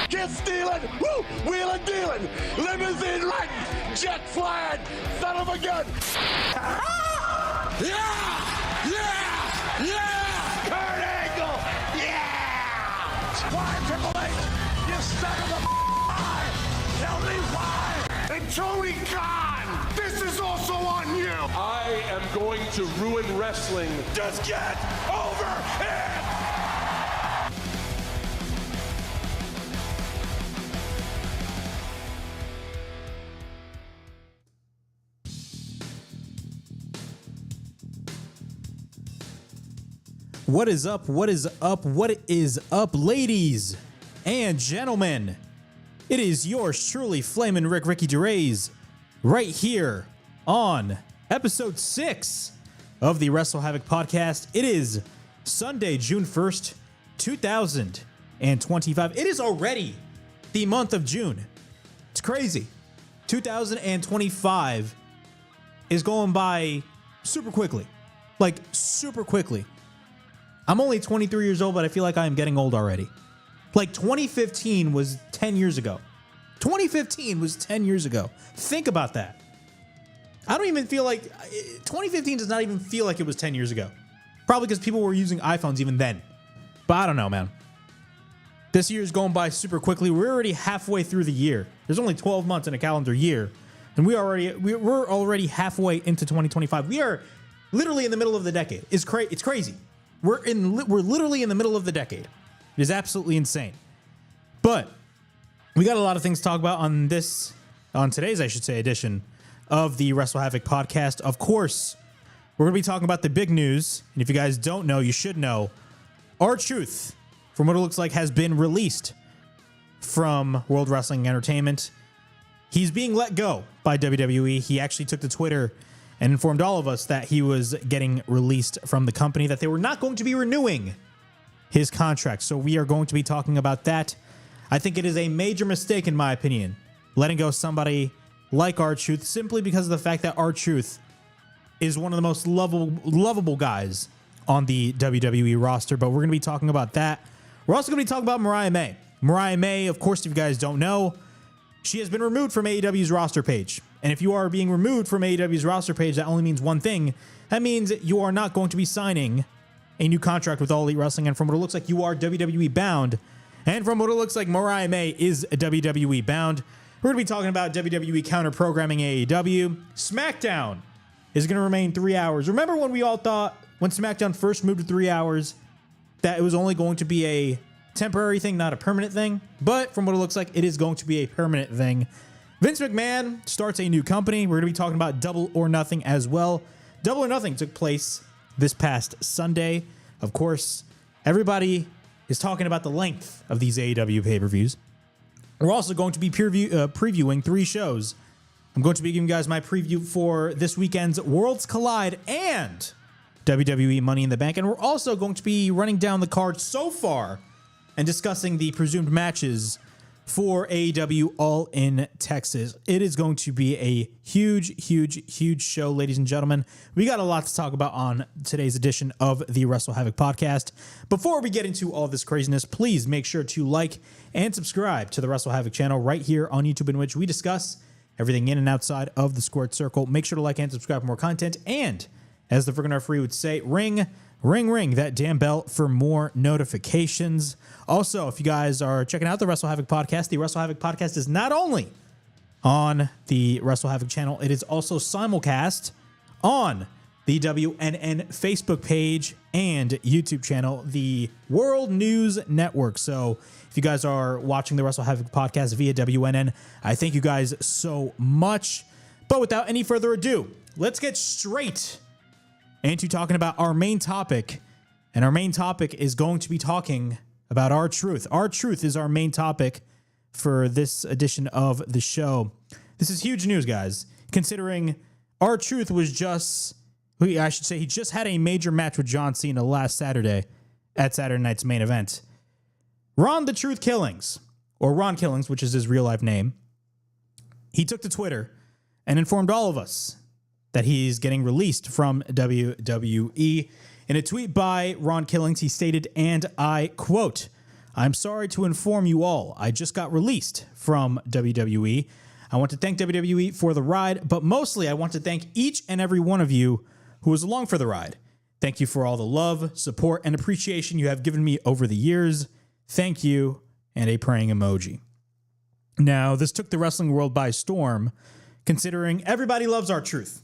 Kiss stealing, woo, wheeling dealing, limousine riding, jet flying, son of a gun. Yeah! Kurt Angle, yeah! Why, Triple H, you son of a tell me why! And Tony Khan, this is also on you! I am going to ruin wrestling. Just get over it! What is up? What is up? What is up, ladies and gentlemen? It is yours truly, Flamin' Ricky Gervais, right here on episode 6 of the WrestleHavoc podcast. It is Sunday, June 1st, 2025. It is already the month of June. It's crazy. 2025 is going by super quickly. Like, super quickly. I'm only 23 years old, but I feel like I am getting old already. Like 2015 was 10 years ago. 2015 was 10 years ago. Think about that. I don't even feel like 2015 does not even feel like it was 10 years ago. Probably because people were using iPhones even then. But I don't know, man. This year is going by super quickly. We're already halfway through the year. There's only 12 months in a calendar year, and we're already halfway into 2025. We are literally in the middle of the decade. It's crazy. We're literally in the middle of the decade. It is absolutely insane. But we got a lot of things to talk about on today's, I should say, edition of the WrestleHavoc podcast. Of course, we're going to be talking about the big news. And if you guys don't know, you should know. R-Truth, from what it looks like, has been released from World Wrestling Entertainment. He's being let go by WWE. He actually took to Twitter and informed all of us that he was getting released from the company, that they were not going to be renewing his contract. So we are going to be talking about that. I think it is a major mistake, in my opinion, letting go somebody like R-Truth, simply because of the fact that R-Truth is one of the most lovable guys on the WWE roster. But we're going to be talking about that. We're also going to be talking about Mariah May. Mariah May, of course, if you guys don't know, she has been removed from AEW's roster page. And if you are being removed from AEW's roster page, that only means one thing. That means you are not going to be signing a new contract with All Elite Wrestling. And from what it looks like, you are WWE bound. And from what it looks like, Mariah May is WWE bound. We're going to be talking about WWE counter-programming AEW. SmackDown is going to remain 3 hours. Remember when we all thought, when SmackDown first moved to 3 hours, that it was only going to be a temporary thing, not a permanent thing? But from what it looks like, it is going to be a permanent thing. Vince McMahon starts a new company. We're going to be talking about Double or Nothing as well. Double or Nothing took place this past Sunday. Of course, everybody is talking about the length of these AEW pay-per-views. We're also going to be previewing 3 shows. I'm going to be giving you guys my preview for this weekend's Worlds Collide and WWE Money in the Bank. And we're also going to be running down the card so far and discussing the presumed matches for AEW All in Texas. It is going to be a huge show, ladies and gentlemen. We got a lot to talk about on today's edition of the WrestleHavoc podcast. Before we get into all this craziness, please make sure to like and subscribe to the WrestleHavoc channel right here on YouTube, in which we discuss everything in and outside of the squared circle. Make sure to like and subscribe for more content. And as the friggin' referee would say, ring that damn bell for more notifications. Also, if you guys are checking out the WrestleHavoc podcast, the WrestleHavoc podcast is not only on the WrestleHavoc channel, it is also simulcast on the WNN Facebook page and YouTube channel, the World News Network. So if you guys are watching the WrestleHavoc podcast via WNN, I thank you guys so much. But without any further ado, let's get straight into talking about our main topic. And our main topic is going to be talking about R-Truth. R-Truth is our main topic for this edition of the show. This is huge news, guys, considering R-Truth was he just had a major match with John Cena last Saturday at Saturday Night's Main Event. Ron the Truth Killings, or Ron Killings, which is his real life name, he took to Twitter and informed all of us that he's getting released from WWE. In a tweet by Ron Killings, he stated, and I quote, I'm sorry to inform you all, I just got released from WWE. I want to thank WWE for the ride, but mostly I want to thank each and every one of you who was along for the ride. Thank you for all the love, support, and appreciation you have given me over the years. Thank you, and a praying emoji. Now, this took the wrestling world by storm, considering everybody loves R-Truth.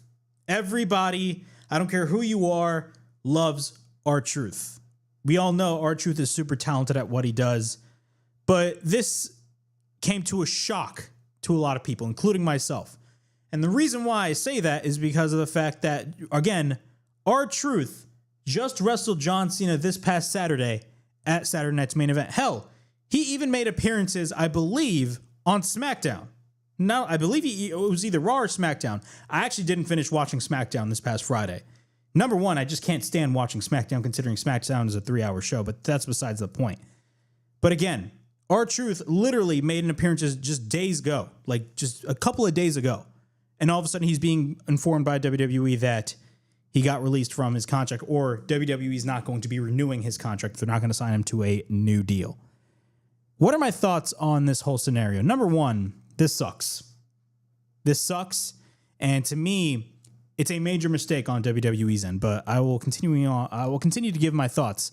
Everybody, I don't care who you are, loves R-Truth. We all know R-Truth is super talented at what he does, but this came to a shock to a lot of people, including myself. And the reason why I say that is because of the fact that, again, R-Truth just wrestled John Cena this past Saturday at Saturday Night's Main Event. Hell, he even made appearances, I believe, on SmackDown. No, I believe it was either Raw or SmackDown. I actually didn't finish watching SmackDown this past Friday. Number one, I just can't stand watching SmackDown considering SmackDown is a 3-hour show, but that's besides the point. But again, R-Truth literally made an appearance just days ago, like just a couple of days ago. And all of a sudden he's being informed by WWE that he got released from his contract, or WWE is not going to be renewing his contract. They're not going to sign him to a new deal. What are my thoughts on this whole scenario? Number one, this sucks. This sucks. And to me, it's a major mistake on WWE's end, but I will continue to give my thoughts.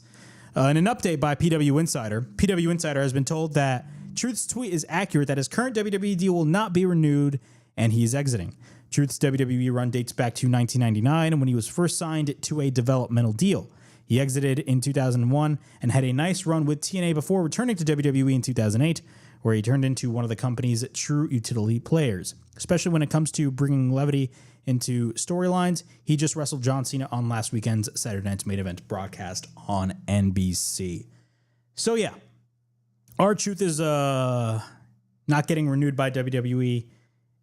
In an update by PW Insider has been told that Truth's tweet is accurate, that his current WWE deal will not be renewed, and he is exiting. Truth's WWE run dates back to 1999 when he was first signed to a developmental deal. He exited in 2001 and had a nice run with TNA before returning to WWE in 2008, where he turned into one of the company's true utility players, especially when it comes to bringing levity into storylines. He just wrestled John Cena on last weekend's Saturday Night's Main Event broadcast on NBC. So yeah, R-Truth is not getting renewed by WWE,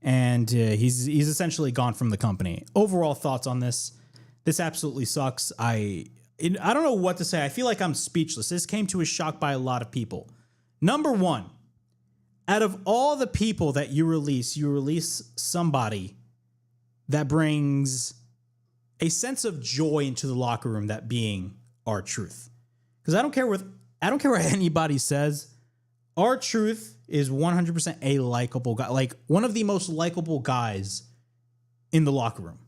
and he's essentially gone from the company. Overall thoughts on this? This absolutely sucks. I don't know what to say. I feel like I'm speechless. This came to a shock by a lot of people. Number one, out of all the people that you release somebody that brings a sense of joy into the locker room, that being R-Truth. Because I don't care what anybody says. R-Truth is 100% a likable guy, like one of the most likable guys in the locker room.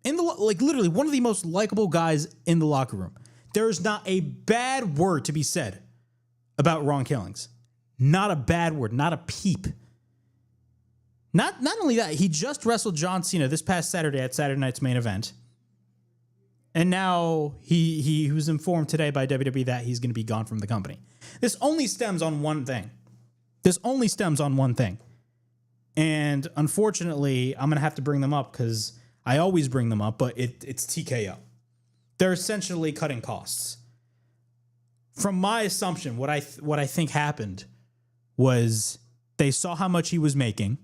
Literally one of the most likable guys in the locker room. There is not a bad word to be said about Ron Killings. Not a bad word, not a peep. Not only that, he just wrestled John Cena this past Saturday at Saturday Night's Main Event. And now he was informed today by WWE that he's going to be gone from the company. This only stems on one thing. And unfortunately, I'm going to have to bring them up because I always bring them up, but it's TKO. They're essentially cutting costs. From my assumption, what I think happened was they saw how much he was making.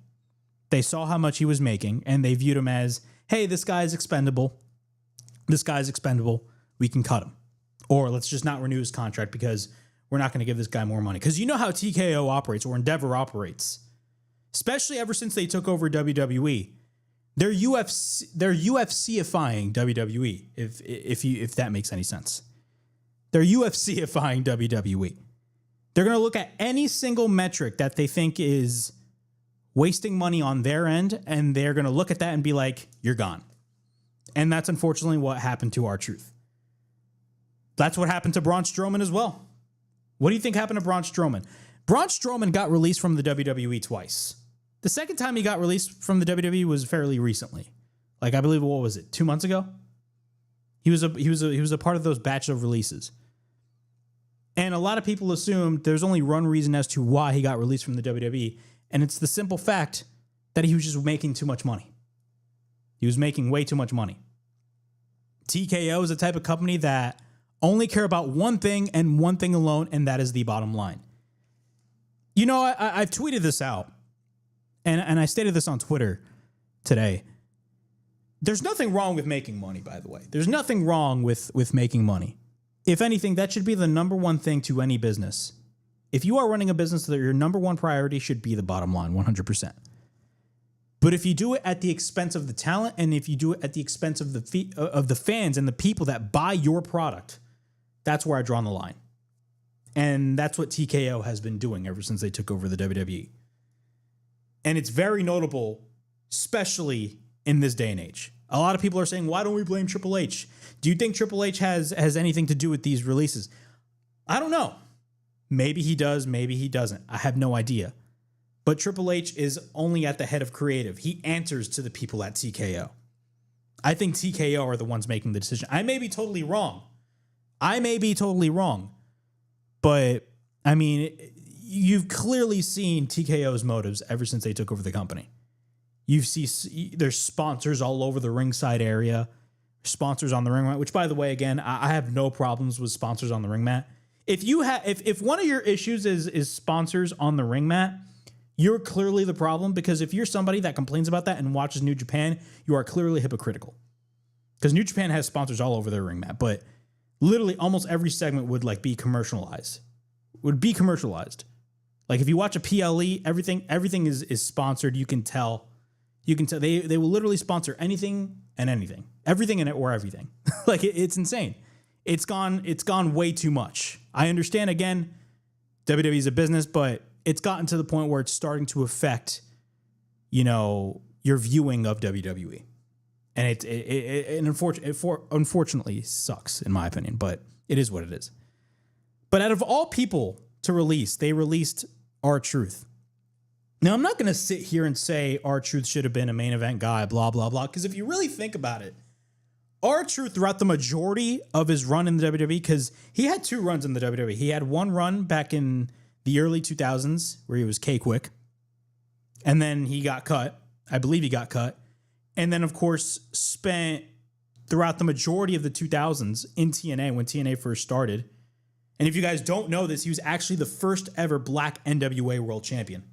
And they viewed him as, hey, this guy is expendable. We can cut him. Or let's just not renew his contract because we're not going to give this guy more money. Because you know how TKO operates, or Endeavor operates. Especially ever since they took over WWE. They're UFC-ifying WWE, if that makes any sense. They're UFC-ifying WWE. They're going to look at any single metric that they think is wasting money on their end, and they're going to look at that and be like, you're gone. And that's unfortunately what happened to R-Truth. That's what happened to Braun Strowman as well. What do you think happened to Braun Strowman? Braun Strowman got released from the WWE twice. The second time he got released from the WWE was fairly recently. Like, I believe, what was it, 2 months ago? He was a part of those batch of releases. And a lot of people assumed there's only one reason as to why he got released from the WWE, and it's the simple fact that he was just making too much money. He was making way too much money. TKO is the type of company that only care about one thing and one thing alone, and that is the bottom line. You know, I've tweeted this out, and I stated this on Twitter today. There's nothing wrong with making money, by the way. There's nothing wrong with making money. If anything, that should be the number one thing to any business. If you are running a business, that your number one priority should be the bottom line, 100%. But if you do it at the expense of the talent, and if you do it at the expense of the fans and the people that buy your product, that's where I draw the line. And that's what TKO has been doing ever since they took over the WWE. And it's very notable, especially in this day and age. A lot of people are saying, why don't we blame Triple H? Do you think Triple H has anything to do with these releases? I don't know. Maybe he does, maybe he doesn't. I have no idea. But Triple H is only at the head of creative. He answers to the people at TKO. I think TKO are the ones making the decision. I may be totally wrong. But, I mean, you've clearly seen TKO's motives ever since they took over the company. You see there's sponsors all over the ringside area, sponsors on the ring mat, which, by the way, again, I have no problems with sponsors on the ring mat. If one of your issues is sponsors on the ring mat, you're clearly the problem, because if you're somebody that complains about that and watches New Japan, you are clearly hypocritical. Because New Japan has sponsors all over their ring mat, but literally almost every segment would be commercialized. Like if you watch a PLE, everything is sponsored. You can tell they will literally sponsor anything and anything, everything and or everything. It's insane. It's gone way too much. I understand, again, WWE is a business, but it's gotten to the point where it's starting to affect, your viewing of WWE. And it unfortunately sucks, in my opinion, but it is what it is. But out of all people to release, they released R-Truth. Now, I'm not going to sit here and say R-Truth should have been a main event guy, blah, blah, blah, because if you really think about it, R-Truth throughout the majority of his run in the WWE, because he had 2 runs in the WWE. He had one run back in the early 2000s where he was K-Quick, and then he got cut. I believe he got cut. And then, of course, spent throughout the majority of the 2000s in TNA when TNA first started. And if you guys don't know this, he was actually the first ever black NWA world champion.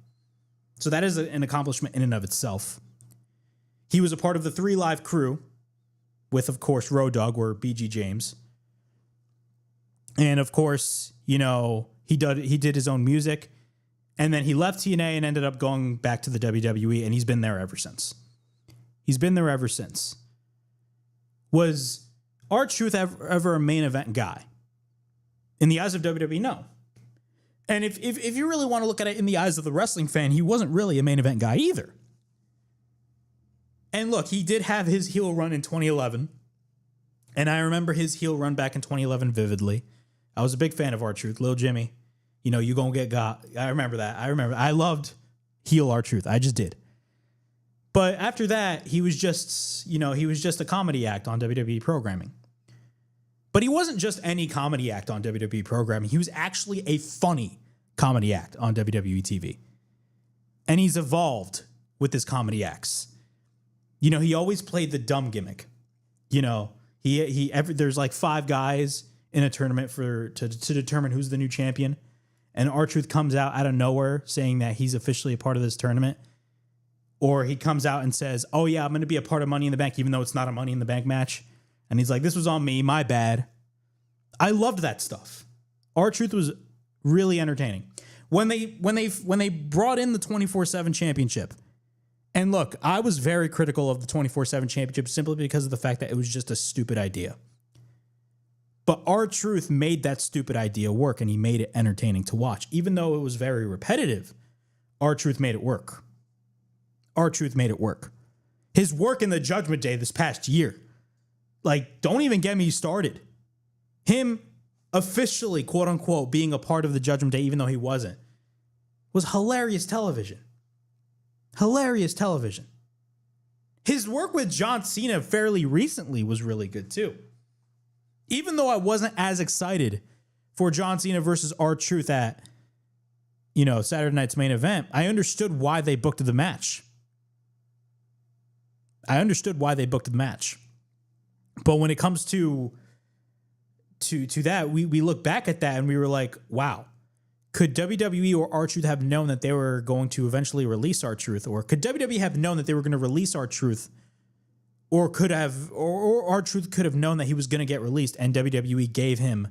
So that is an accomplishment in and of itself. He was a part of the 3 Live crew with, of course, Road Dogg or BG James. And, of course, he did his own music. And then he left TNA and ended up going back to the WWE, and he's been there ever since. Was R-Truth ever a main event guy? In the eyes of WWE, no. And if you really want to look at it in the eyes of the wrestling fan, he wasn't really a main event guy either. And look, he did have his heel run in 2011. And I remember his heel run back in 2011 vividly. I was a big fan of R-Truth. Lil Jimmy, you gonna get got. I remember that. I loved heel R-Truth. I just did. But after that, he was just a comedy act on WWE programming. But he wasn't just any comedy act on WWE programming. He was actually a funny comedy act on WWE TV. And he's evolved with his comedy acts. He always played the dumb gimmick. There's 5 guys in a tournament to determine who's the new champion. And R-Truth comes out of nowhere saying that he's officially a part of this tournament. Or he comes out and says, oh yeah, I'm going to be a part of Money in the Bank, even though it's not a Money in the Bank match. And he's like, this was on me, my bad. I loved that stuff. R-Truth was really entertaining. When they brought in the 24/7 championship, and look, I was very critical of the 24/7 championship simply because of the fact that it was just a stupid idea. But R-Truth made that stupid idea work, and he made it entertaining to watch. Even though it was very repetitive, R-Truth made it work. His work in the Judgment Day this past year, don't even get me started. Him officially, quote unquote, being a part of the Judgment Day, even though he wasn't, was hilarious television. His work with John Cena fairly recently was really good too. Even though I wasn't as excited for John Cena versus R-Truth at, Saturday night's main event, I understood why they booked the match. But when it comes to that, we look back at that and we were like, wow, could WWE or R-Truth have known that they were going to eventually release R-Truth? Or could WWE have known that they were going to release R-Truth? Or R-Truth could have known that he was going to get released, and WWE gave him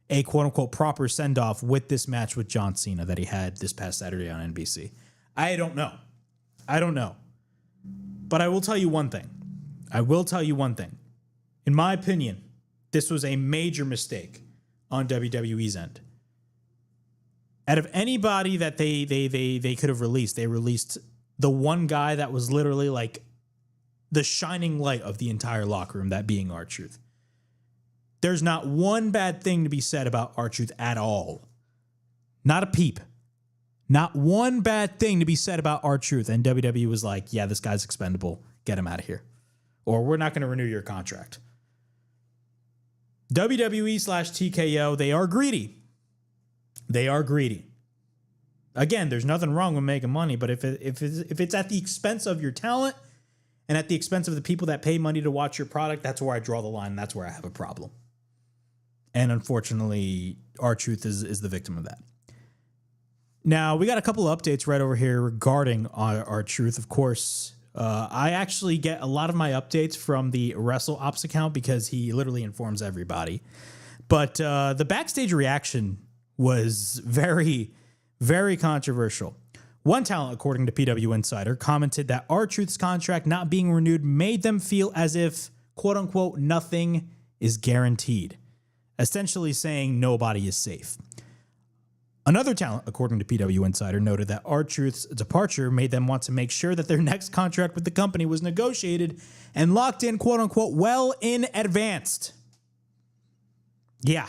a quote unquote proper send off with this match with John Cena that he had this past Saturday on NBC. I don't know. But I will tell you one thing. In my opinion, this was a major mistake on WWE's end. Out of anybody that they could have released, they released the one guy that was literally like the shining light of the entire locker room, that being R-Truth. There's not one bad thing to be said about R-Truth at all. Not a peep. Not one bad thing to be said about R-Truth. And WWE was like, yeah, this guy's expendable. Get him out of here. Or we're not going to renew your contract. WWE/TKO, they are greedy. They are greedy. Again, there's nothing wrong with making money, but if it's at the expense of your talent and at the expense of the people that pay money to watch your product, that's where I draw the line. That's where I have a problem. And unfortunately, R-Truth is the victim of that. Now, we got a couple of updates right over here regarding R-Truth. Of course, I actually get a lot of my updates from the WrestleHavoc account because he literally informs everybody. But the backstage reaction was very, very controversial. One talent, according to PW Insider, commented that R-Truth's contract not being renewed made them feel as if, quote unquote, nothing is guaranteed, essentially saying nobody is safe. Another talent, according to PW Insider, noted that R-Truth's departure made them want to make sure that their next contract with the company was negotiated and locked in, quote unquote, well in advance. Yeah.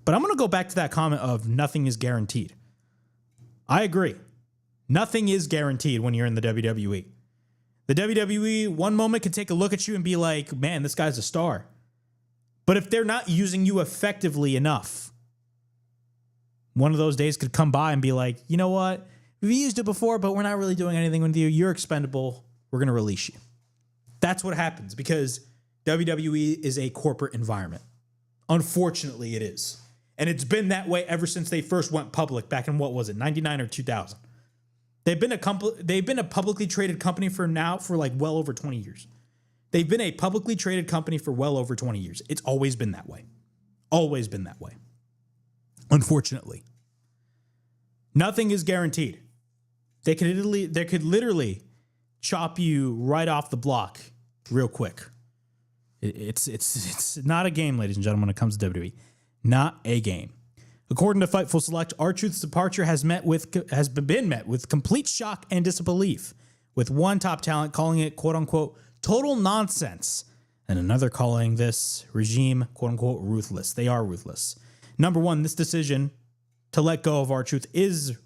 But I'm going to go back to that comment of nothing is guaranteed. I agree. Nothing is guaranteed when you're in the WWE. The WWE, one moment can take a look at you and be like, man, this guy's a star. But if they're not using you effectively enough, one of those days could come by and be like, you know what? We've used it before, but we're not really doing anything with you. You're expendable. We're going to release you. That's what happens because WWE is a corporate environment. Unfortunately, it is. And it's been that way ever since they first went public back in, what was it, 99 or 2000. They've been a publicly traded company for like well over 20 years. They've been a publicly traded company for well over 20 years. It's always been that way. Always been that way. Unfortunately. Nothing is guaranteed. They could literally chop you right off the block real quick. It's not a game, ladies and gentlemen, when it comes to WWE. Not a game. According to Fightful Select, R-Truth's departure has been met with complete shock and disbelief, with one top talent calling it, quote unquote, total nonsense, and another calling this regime, quote unquote, ruthless. They are ruthless. Number one, this decision to let go of R-Truth is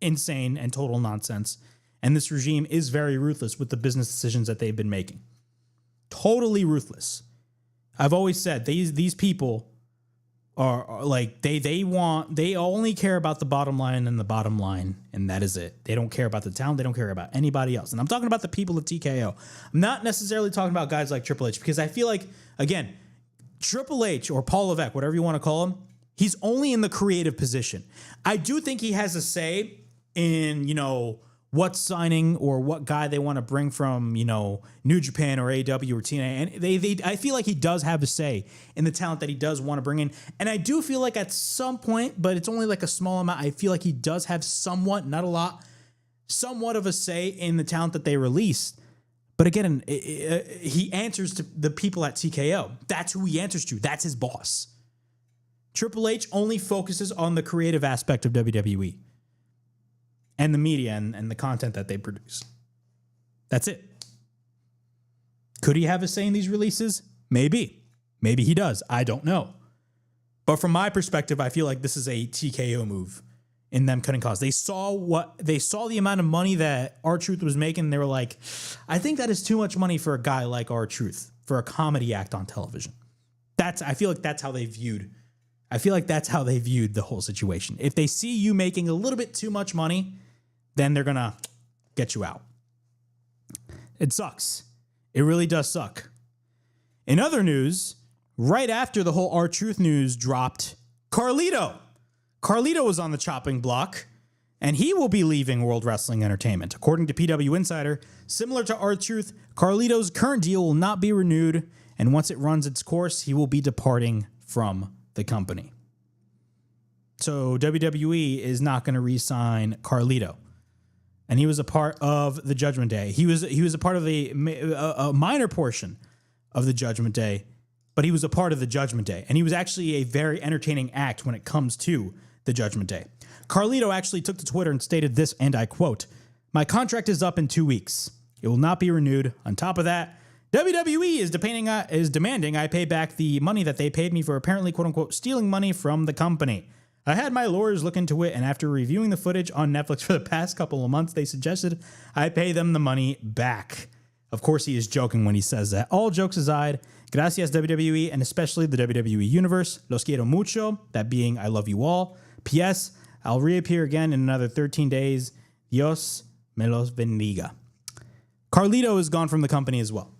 insane and total nonsense, and this regime is very ruthless with the business decisions that they've been making. Totally ruthless. I've always said these people are like they only care about the bottom line and the bottom line, and that is it. They don't care about the talent. They don't care about anybody else. And I'm talking about the people at TKO. I'm not necessarily talking about guys like Triple H because I feel like, again, Triple H or Paul Levesque, whatever you want to call him, he's only in the creative position. I do think he has a say in, what signing or what guy they want to bring from, New Japan or AEW or TNA. And I feel like he does have a say in the talent that he does want to bring in. And I do feel like at some point, but it's only like a small amount, I feel like he does have somewhat, not a lot, somewhat of a say in the talent that they release. But again, he answers to the people at TKO. That's who he answers to. That's his boss. Triple H only focuses on the creative aspect of WWE and the media and the content that they produce. That's it. Could he have a say in these releases? Maybe. Maybe he does. I don't know. But from my perspective, I feel like this is a TKO move in them cutting costs. They saw the amount of money that R-Truth was making, and they were like, I think that is too much money for a guy like R-Truth, for a comedy act on television. I feel like that's how they viewed the whole situation. If they see you making a little bit too much money, then they're going to get you out. It sucks. It really does suck. In other news, right after the whole R-Truth news dropped, Carlito was on the chopping block, and he will be leaving World Wrestling Entertainment. According to PW Insider, similar to R-Truth, Carlito's current deal will not be renewed, and once it runs its course, he will be departing from the company. So WWE is not going to re-sign Carlito. And he was a part of the Judgment Day. He was a part of a minor portion of the Judgment Day, but he was a part of the Judgment Day. And he was actually a very entertaining act when it comes to the Judgment Day. Carlito actually took to Twitter and stated this, and I quote, "My contract is up in 2 weeks. It will not be renewed. On top of that, WWE is demanding I pay back the money that they paid me for apparently, quote unquote, stealing money from the company. I had my lawyers look into it, and after reviewing the footage on Netflix for the past couple of months, they suggested I pay them the money back." Of course, he is joking when he says that. All jokes aside, gracias WWE, and especially the WWE Universe. Los quiero mucho, that being I love you all. P.S. I'll reappear again in another 13 days. Dios me los bendiga. Carlito is gone from the company as well.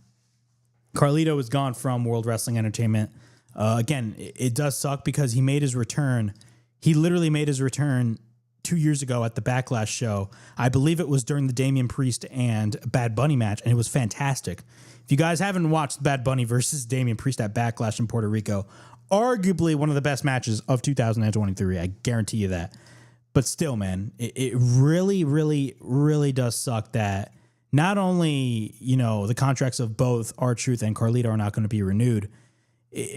Carlito is gone from World Wrestling Entertainment. Again, it does suck because he made his return. He literally made his return 2 years ago at the Backlash show. I believe it was during the Damian Priest and Bad Bunny match, and it was fantastic. If you guys haven't watched Bad Bunny versus Damian Priest at Backlash in Puerto Rico, arguably one of the best matches of 2023. I guarantee you that. But still, man, it really, really, really does suck that not only, the contracts of both R-Truth and Carlito are not going to be renewed.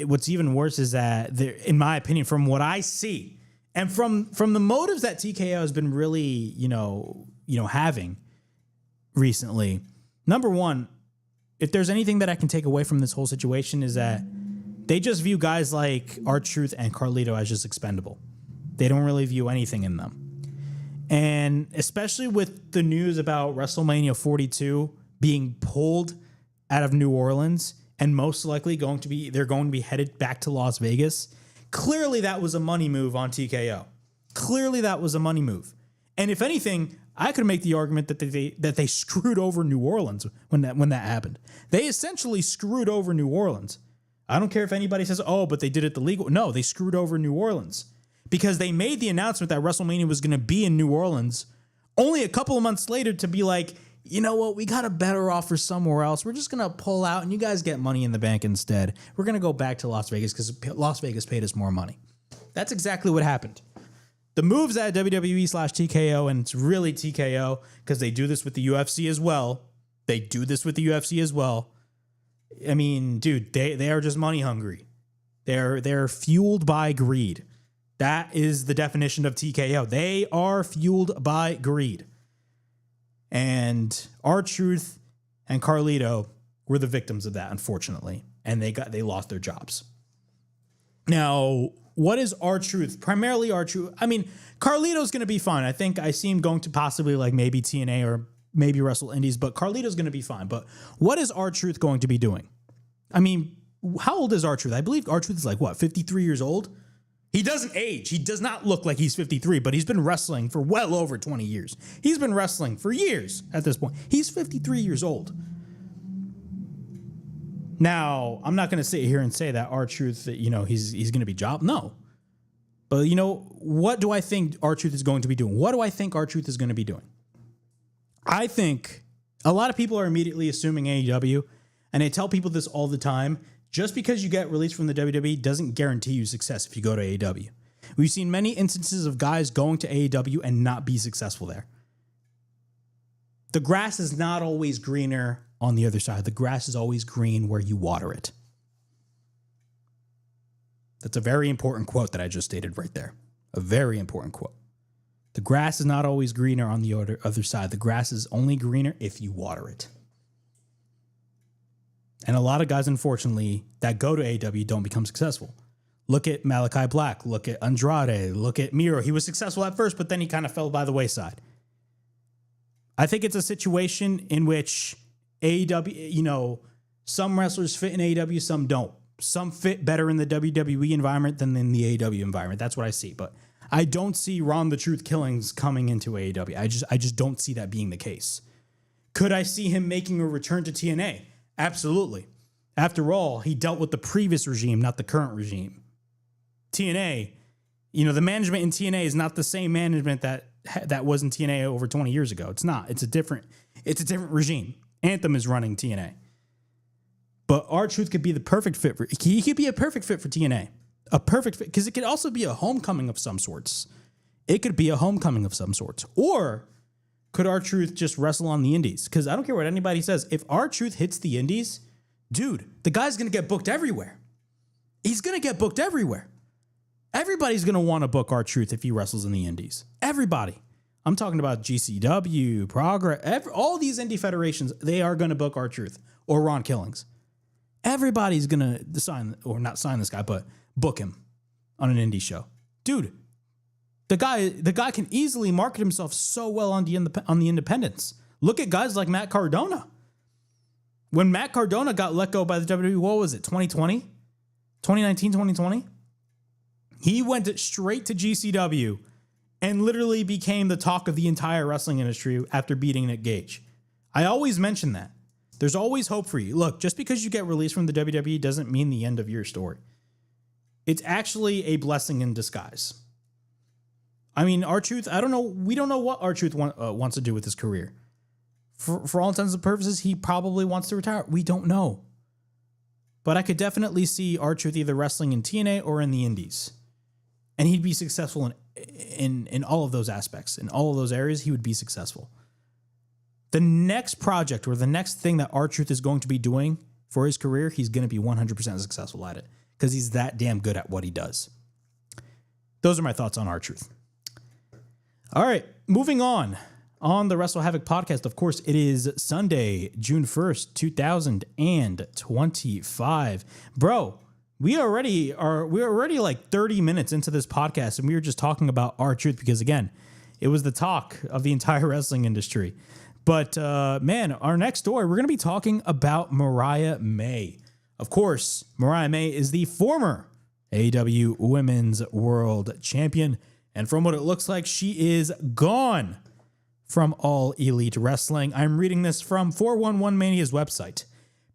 What's even worse is that, in my opinion, from what I see, and from the motives that TKO has been really, having recently, number one, if there's anything that I can take away from this whole situation is that they just view guys like R-Truth and Carlito as just expendable. They don't really view anything in them. And especially with the news about WrestleMania 42 being pulled out of New Orleans and most likely they're going to be headed back to Las Vegas. Clearly that was a money move on TKO. Clearly that was a money move. And if anything, I could make the argument that they screwed over New Orleans when that happened. They essentially screwed over New Orleans. I don't care if anybody says, "Oh, but they did it the legal." No, they screwed over New Orleans because they made the announcement that WrestleMania was going to be in New Orleans only a couple of months later to be like, "You know what? We got a better offer somewhere else. We're just going to pull out and you guys get money in the bank instead. We're going to go back to Las Vegas because Las Vegas paid us more money." That's exactly what happened. The moves at WWE/TKO, and it's really TKO because they do this with the UFC as well. I mean, dude, they are just money hungry. They're fueled by greed. That is the definition of TKO. They are fueled by greed. And R-Truth and Carlito were the victims of that, unfortunately. And they lost their jobs. Now, what is R-Truth? Primarily R-Truth. I mean, Carlito's going to be fine. I see him going to possibly like maybe TNA or maybe Wrestle Indies, but Carlito's going to be fine. But what is R-Truth going to be doing? I mean, how old is R-Truth? I believe R-Truth is like, 53 years old? He doesn't age. He does not look like he's 53, but he's been wrestling for well over 20 years. He's been wrestling for years at this point. He's 53 years old. Now, I'm not going to sit here and say that R-Truth, he's going to be job. No. But, what do I think R-Truth is going to be doing? What do I think R-Truth is going to be doing? I think a lot of people are immediately assuming AEW, and I tell people this all the time. Just because you get released from the WWE doesn't guarantee you success if you go to AEW. We've seen many instances of guys going to AEW and not be successful there. The grass is not always greener on the other side. The grass is always green where you water it. That's a very important quote that I just stated right there. A very important quote. The grass is not always greener on the other side. The grass is only greener if you water it. And a lot of guys, unfortunately, that go to AEW don't become successful. Look at Malachi Black. Look at Andrade. Look at Miro. He was successful at first, but then he kind of fell by the wayside. I think it's a situation in which AEW, some wrestlers fit in AEW, some don't. Some fit better in the WWE environment than in the AEW environment. That's what I see. But I don't see Ron the Truth Killings coming into AEW. I just don't see that being the case. Could I see him making a return to TNA? Absolutely. After all, he dealt with the previous regime, not the current regime. TNA, the management in TNA is not the same management that was in TNA over 20 years ago. It's not. It's a different regime. Anthem is running TNA. But R-Truth could be the perfect fit he could be a perfect fit for TNA. A perfect fit, because it could also be a homecoming of some sorts. It could be a homecoming of some sorts. Or could R-Truth just wrestle on the indies? Because I don't care what anybody says. If R-Truth hits the indies, dude, the guy's going to get booked everywhere. He's going to get booked everywhere. Everybody's going to want to book R-Truth if he wrestles in the indies. Everybody. I'm talking about GCW, Progress, all these indie federations, they are going to book R-Truth or Ron Killings. Everybody's going to sign, or not sign this guy, but book him on an indie show. Dude, the guy can easily market himself so well on the independents. Look at guys like Matt Cardona. When Matt Cardona got let go by the WWE, what was it, 2020? 2019, 2020? He went straight to GCW and literally became the talk of the entire wrestling industry after beating Nick Gage. I always mention that. There's always hope for you. Look, just because you get released from the WWE doesn't mean the end of your story. It's actually a blessing in disguise. I mean, R-Truth, I don't know. We don't know what R-Truth wants to do with his career. For all intents and purposes, he probably wants to retire. We don't know. But I could definitely see R-Truth either wrestling in TNA or in the indies. And he'd be successful in all of those aspects. In all of those areas, he would be successful. The next project or the next thing that R-Truth is going to be doing for his career, he's going to be 100% successful at it because he's that damn good at what he does. Those are my thoughts on R-Truth. All right, moving on the WrestleHavoc podcast. Of course, it is Sunday, June 1st, 2025. Bro, we're already like 30 minutes into this podcast, and we were just talking about R-Truth because, again, it was the talk of the entire wrestling industry. But, man, our next story, we're going to be talking about Mariah May. Of course, Mariah May is the former AEW Women's World Champion. And from what it looks like, she is gone from All Elite Wrestling. I'm reading this from 411 Mania's website.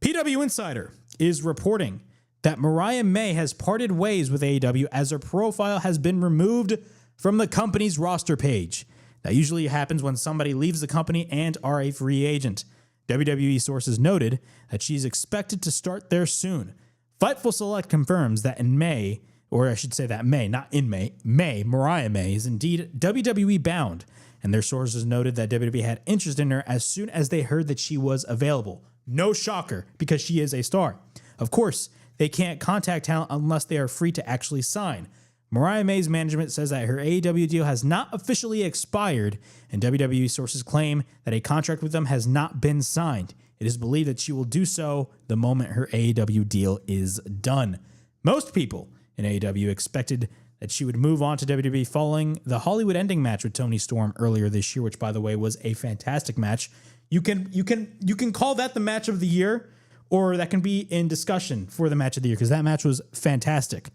PW Insider is reporting that Mariah May has parted ways with AEW as her profile has been removed from the company's roster page. That usually happens when somebody leaves the company and are a free agent. WWE sources noted that she's expected to start there soon. Fightful Select confirms that in May, or I should say that May, not in May, Mariah May is indeed WWE bound, and their sources noted that WWE had interest in her as soon as they heard that she was available. No shocker, because she is a star. Of course, they can't contact talent unless they are free to actually sign. Mariah May's management says that her AEW deal has not officially expired, and WWE sources claim that a contract with them has not been signed. It is believed that she will do so the moment her AEW deal is done. Most people in AEW expected that she would move on to WWE following the Hollywood ending match with Toni Storm earlier this year, which, by the way, was a fantastic match. You can call that the match of the year, or that can be in discussion for the match of the year, because that match was fantastic.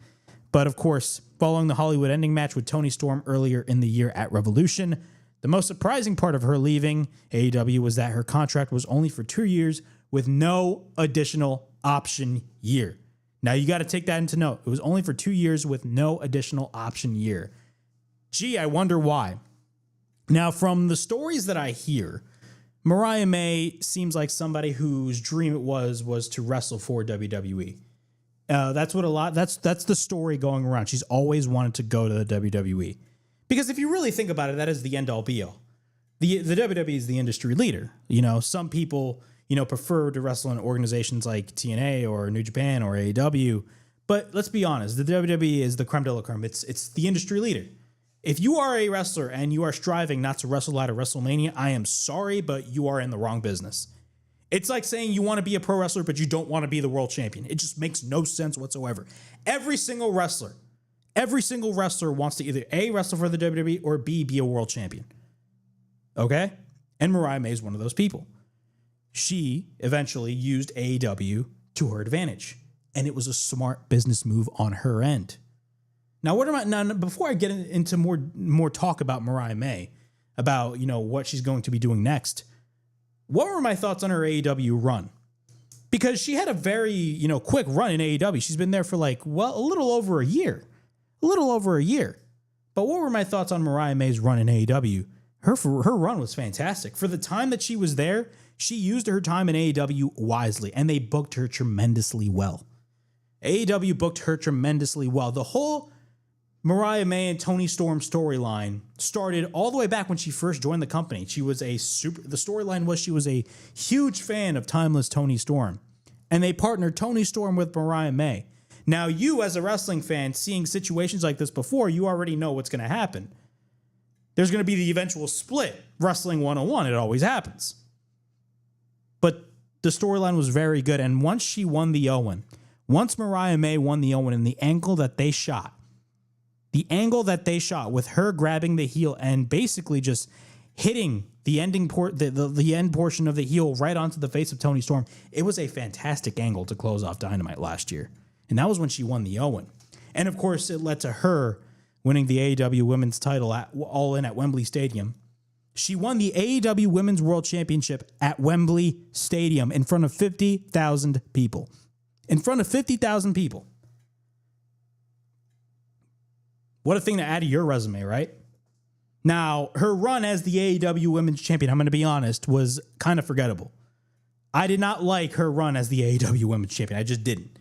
But of course, following the Hollywood ending match with Toni Storm earlier in the year at Revolution, the most surprising part of her leaving AEW was that her contract was only for 2 years with no additional option year. Now you got to take that into note. It was only for 2 years with no additional option year. Gee, I wonder why. Now, from the stories that I hear, Mariah May seems like somebody whose dream it was to wrestle for WWE. That's the story going around. She's always wanted to go to the WWE. Because if you really think about it, that is the end all be all. The WWE is the industry leader. You know, some people, prefer to wrestle in organizations like TNA or New Japan or AEW. But let's be honest, the WWE is the creme de la creme. It's the industry leader. If you are a wrestler and you are striving not to wrestle at a WrestleMania, I am sorry, but you are in the wrong business. It's like saying you want to be a pro wrestler, but you don't want to be the world champion. It just makes no sense whatsoever. Every single wrestler wants to either A, wrestle for the WWE, or B, be a world champion. Okay? And Mariah May is one of those people. She eventually used AEW to her advantage, and it was a smart business move on her end. Now, before I get into more talk about Mariah May, about, what she's going to be doing next, what were my thoughts on her AEW run? Because she had a very, quick run in AEW. She's been there for a little over a year. But what were my thoughts on Mariah May's run in AEW? Her run was fantastic. For the time that she was there, she used her time in AEW wisely, and they booked her tremendously well. AEW booked her tremendously well. The whole Mariah May and Toni Storm storyline started all the way back when she first joined the company. The storyline was she was a huge fan of timeless Toni Storm, and they partnered Toni Storm with Mariah May. Now, you as a wrestling fan, seeing situations like this before, you already know what's going to happen. There's going to be the eventual split. Wrestling 101, it always happens. But the storyline was very good. And once she won the Owen, once Mariah May won the Owen, and the angle that they shot with her grabbing the heel and basically just hitting the ending the end portion of the heel right onto the face of Toni Storm, it was a fantastic angle to close off Dynamite last year. And that was when she won the Owen. And of course, it led to her winning the AEW Women's title All In at Wembley Stadium. She won the AEW Women's World Championship at Wembley Stadium in front of 50,000 people. In front of 50,000 people. What a thing to add to your resume, right? Now, her run as the AEW Women's Champion, I'm going to be honest, was kind of forgettable. I did not like her run as the AEW Women's Champion. I just didn't.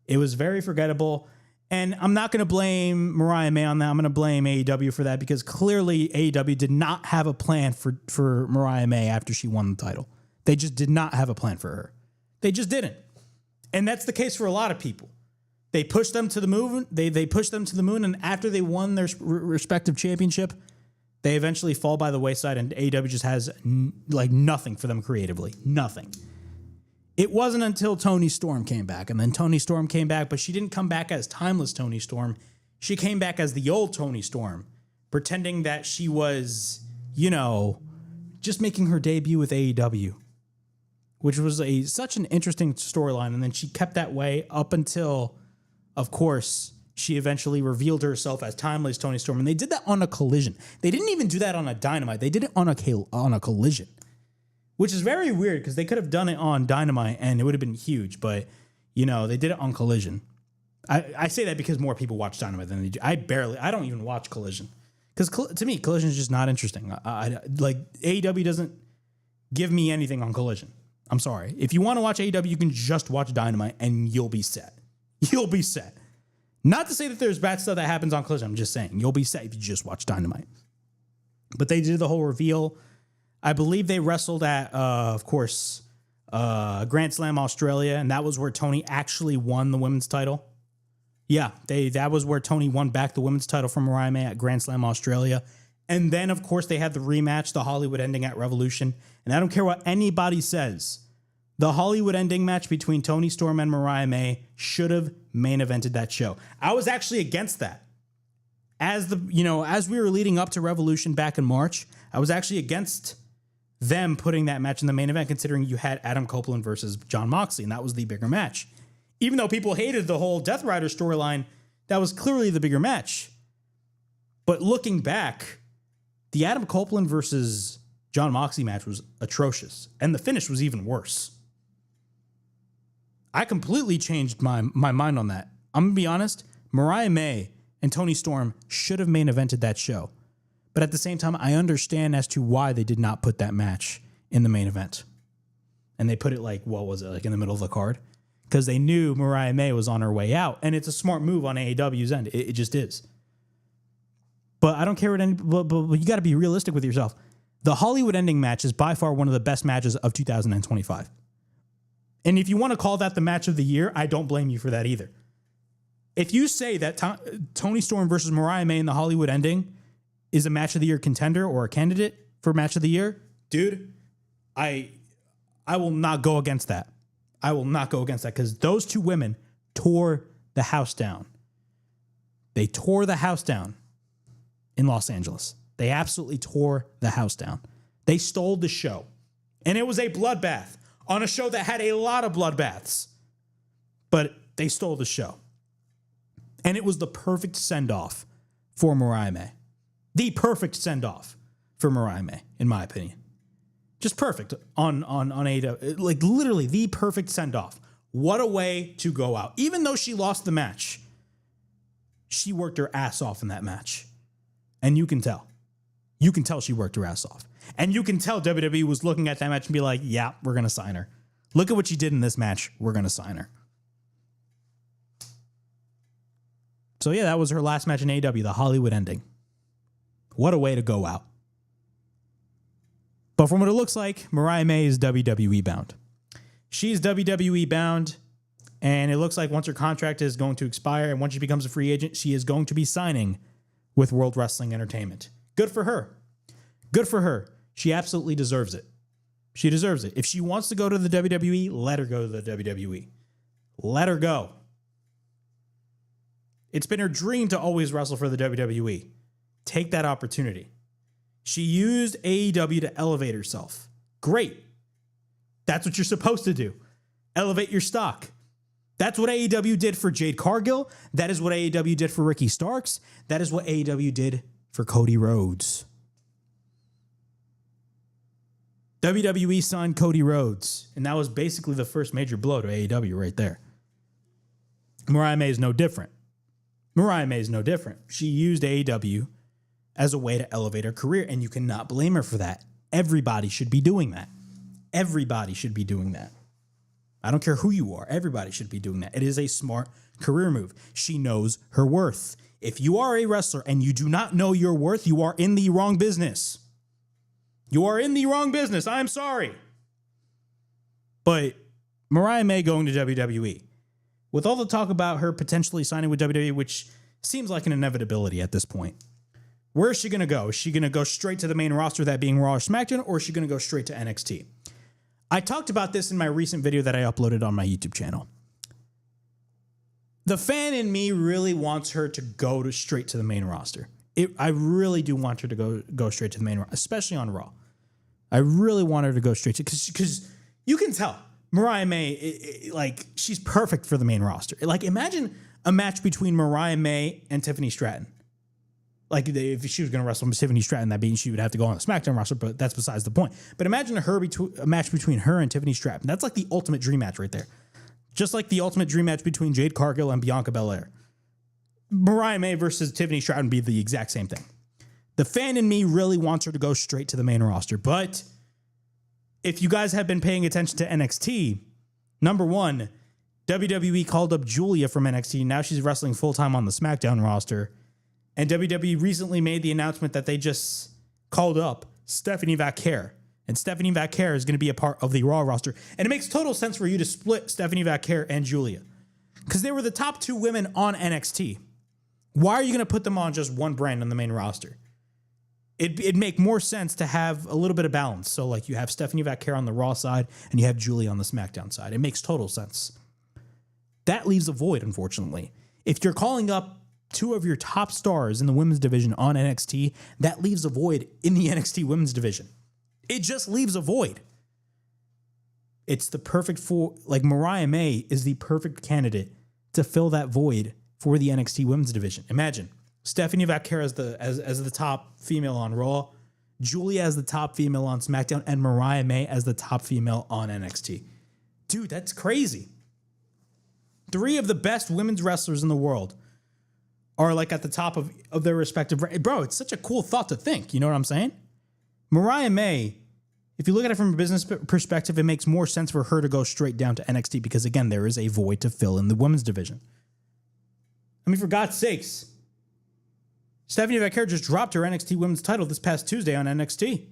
It was very forgettable. And I'm not going to blame Mariah May on that. I'm going to blame AEW for that because clearly AEW did not have a plan for Mariah May after she won the title. They just did not have a plan for her. They just didn't. And that's the case for a lot of people. They pushed them to the moon. They pushed them to the moon, and after they won their respective championship, they eventually fall by the wayside, and AEW just has nothing for them creatively. Nothing. It wasn't until Toni Storm came back, and then Toni Storm came back, but she didn't come back as timeless Toni Storm. She came back as the old Toni Storm, pretending that she was, just making her debut with AEW, which was such an interesting storyline. And then she kept that way up until, of course, she eventually revealed herself as timeless Toni Storm. And they did that on a Collision. They didn't even do that on a Dynamite. They did it on a Collision, which is very weird because they could have done it on Dynamite and it would have been huge. But, they did it on Collision. I say that because more people watch Dynamite than they do. I don't even watch Collision because to me, Collision is just not interesting. AEW doesn't give me anything on Collision. I'm sorry. If you want to watch AEW, you can just watch Dynamite and you'll be set. You'll be set. Not to say that there's bad stuff that happens on Collision. I'm just saying you'll be set if you just watch Dynamite. But they did the whole reveal. I believe they wrestled at, of course, Grand Slam Australia, and that was where Toni actually won the women's title. Yeah, that was where Toni won back the women's title from Mariah May at Grand Slam Australia. And then, of course, they had the rematch, the Hollywood ending at Revolution. And I don't care what anybody says. The Hollywood ending match between Toni Storm and Mariah May should have main evented that show. I was actually against that. As we were leading up to Revolution back in March, I was actually against them putting that match in the main event, considering you had Adam Copeland versus Jon Moxley, and that was the bigger match. Even though people hated the whole Death Rider storyline, that was clearly the bigger match. But looking back, the Adam Copeland versus Jon Moxley match was atrocious, and the finish was even worse. I completely changed my mind on that. I'm going to be honest, Mariah May and Toni Storm should have main evented that show. But at the same time, I understand as to why they did not put that match in the main event. And they put it in the middle of the card? Because they knew Mariah May was on her way out, and it's a smart move on AEW's end. It just is. But I don't care but you got to be realistic with yourself. The Hollywood ending match is by far one of the best matches of 2025. And if you want to call that the match of the year, I don't blame you for that either. If you say that Toni Storm versus Mariah May in the Hollywood ending is a match of the year contender or a candidate for match of the year, dude, I will not go against that. I will not go against that because those two women tore the house down. They tore the house down in Los Angeles. They absolutely tore the house down. They stole the show. And it was a bloodbath on a show that had a lot of bloodbaths. But they stole the show. And it was the perfect send-off for Mariah May. The perfect send-off for Mariah May, in my opinion. Just perfect on AEW. Like, literally the perfect send-off. What a way to go out. Even though she lost the match, she worked her ass off in that match. And you can tell. You can tell she worked her ass off. And you can tell WWE was looking at that match and be like, yeah, we're going to sign her. Look at what she did in this match. We're going to sign her. So, yeah, that was her last match in AEW, the Hollywood ending. What a way to go out. But from what it looks like, Mariah May is WWE bound. She's WWE bound. And it looks like once her contract is going to expire and once she becomes a free agent, she is going to be signing with World Wrestling Entertainment. Good for her. Good for her. She absolutely deserves it. She deserves it. If she wants to go to the WWE, let her go to the WWE. Let her go. It's been her dream to always wrestle for the WWE. Take that opportunity. She used AEW to elevate herself. Great. That's what you're supposed to do. Elevate your stock. That's what AEW did for Jade Cargill. That is what AEW did for Ricky Starks. That is what AEW did for Cody Rhodes. WWE signed Cody Rhodes, and that was basically the first major blow to AEW right there. Mariah May is no different. Mariah May is no different. She used AEW as a way to elevate her career, and you cannot blame her for that. Everybody should be doing that. Everybody should be doing that. I don't care who you are. Everybody should be doing that. It is a smart career move. She knows her worth. If you are a wrestler and you do not know your worth, you are in the wrong business. You are in the wrong business. I'm sorry. But Mariah May going to WWE, with all the talk about her potentially signing with WWE, which seems like an inevitability at this point, where is she going to go? Is she going to go straight to the main roster, that being Raw or SmackDown, or is she going to go straight to NXT? I talked about this in my recent video that I uploaded on my YouTube channel. The fan in me really wants her to go straight to the main roster. I really do want her to go straight to the main roster, especially on Raw. I really want her to go straight to, because you can tell Mariah May, like, she's perfect for the main roster. Like, imagine a match between Mariah May and Tiffany Stratton. Like, if she was going to wrestle with Tiffany Stratton, that means she would have to go on the SmackDown roster, but that's besides the point. But imagine a match between her and Tiffany Stratton. That's like the ultimate dream match right there. Just like the ultimate dream match between Jade Cargill and Bianca Belair. Mariah May versus Tiffany Stratton would be the exact same thing. The fan in me really wants her to go straight to the main roster. But if you guys have been paying attention to NXT, number one, WWE called up Julia from NXT. Now she's wrestling full-time on the SmackDown roster. And WWE recently made the announcement that they just called up Stephanie Vaquer. And Stephanie Vaquer is going to be a part of the Raw roster. And it makes total sense for you to split Stephanie Vaquer and Julia, because they were the top two women on NXT. Why are you going to put them on just one brand on the main roster? It'd make more sense to have a little bit of balance. So, like, you have Stephanie Vaquer on the Raw side and you have Julia on the SmackDown side. It makes total sense. That leaves a void, unfortunately. If you're calling up two of your top stars in the women's division on NXT, that leaves a void in the NXT women's division. It just leaves a void. It's the perfect like, Mariah May is the perfect candidate to fill that void for the NXT women's division. Imagine Stephanie Vaquer as the top female on Raw, Julia as the top female on SmackDown, and Mariah May as the top female on NXT. Dude, that's crazy. Three of the best women's wrestlers in the world are, like, at the top of their respective... Bro, it's such a cool thought to think. You know what I'm saying? Mariah May, if you look at it from a business perspective, it makes more sense for her to go straight down to NXT because, again, there is a void to fill in the women's division. I mean, for God's sakes, Stephanie Vaquer just dropped her NXT women's title this past Tuesday on NXT.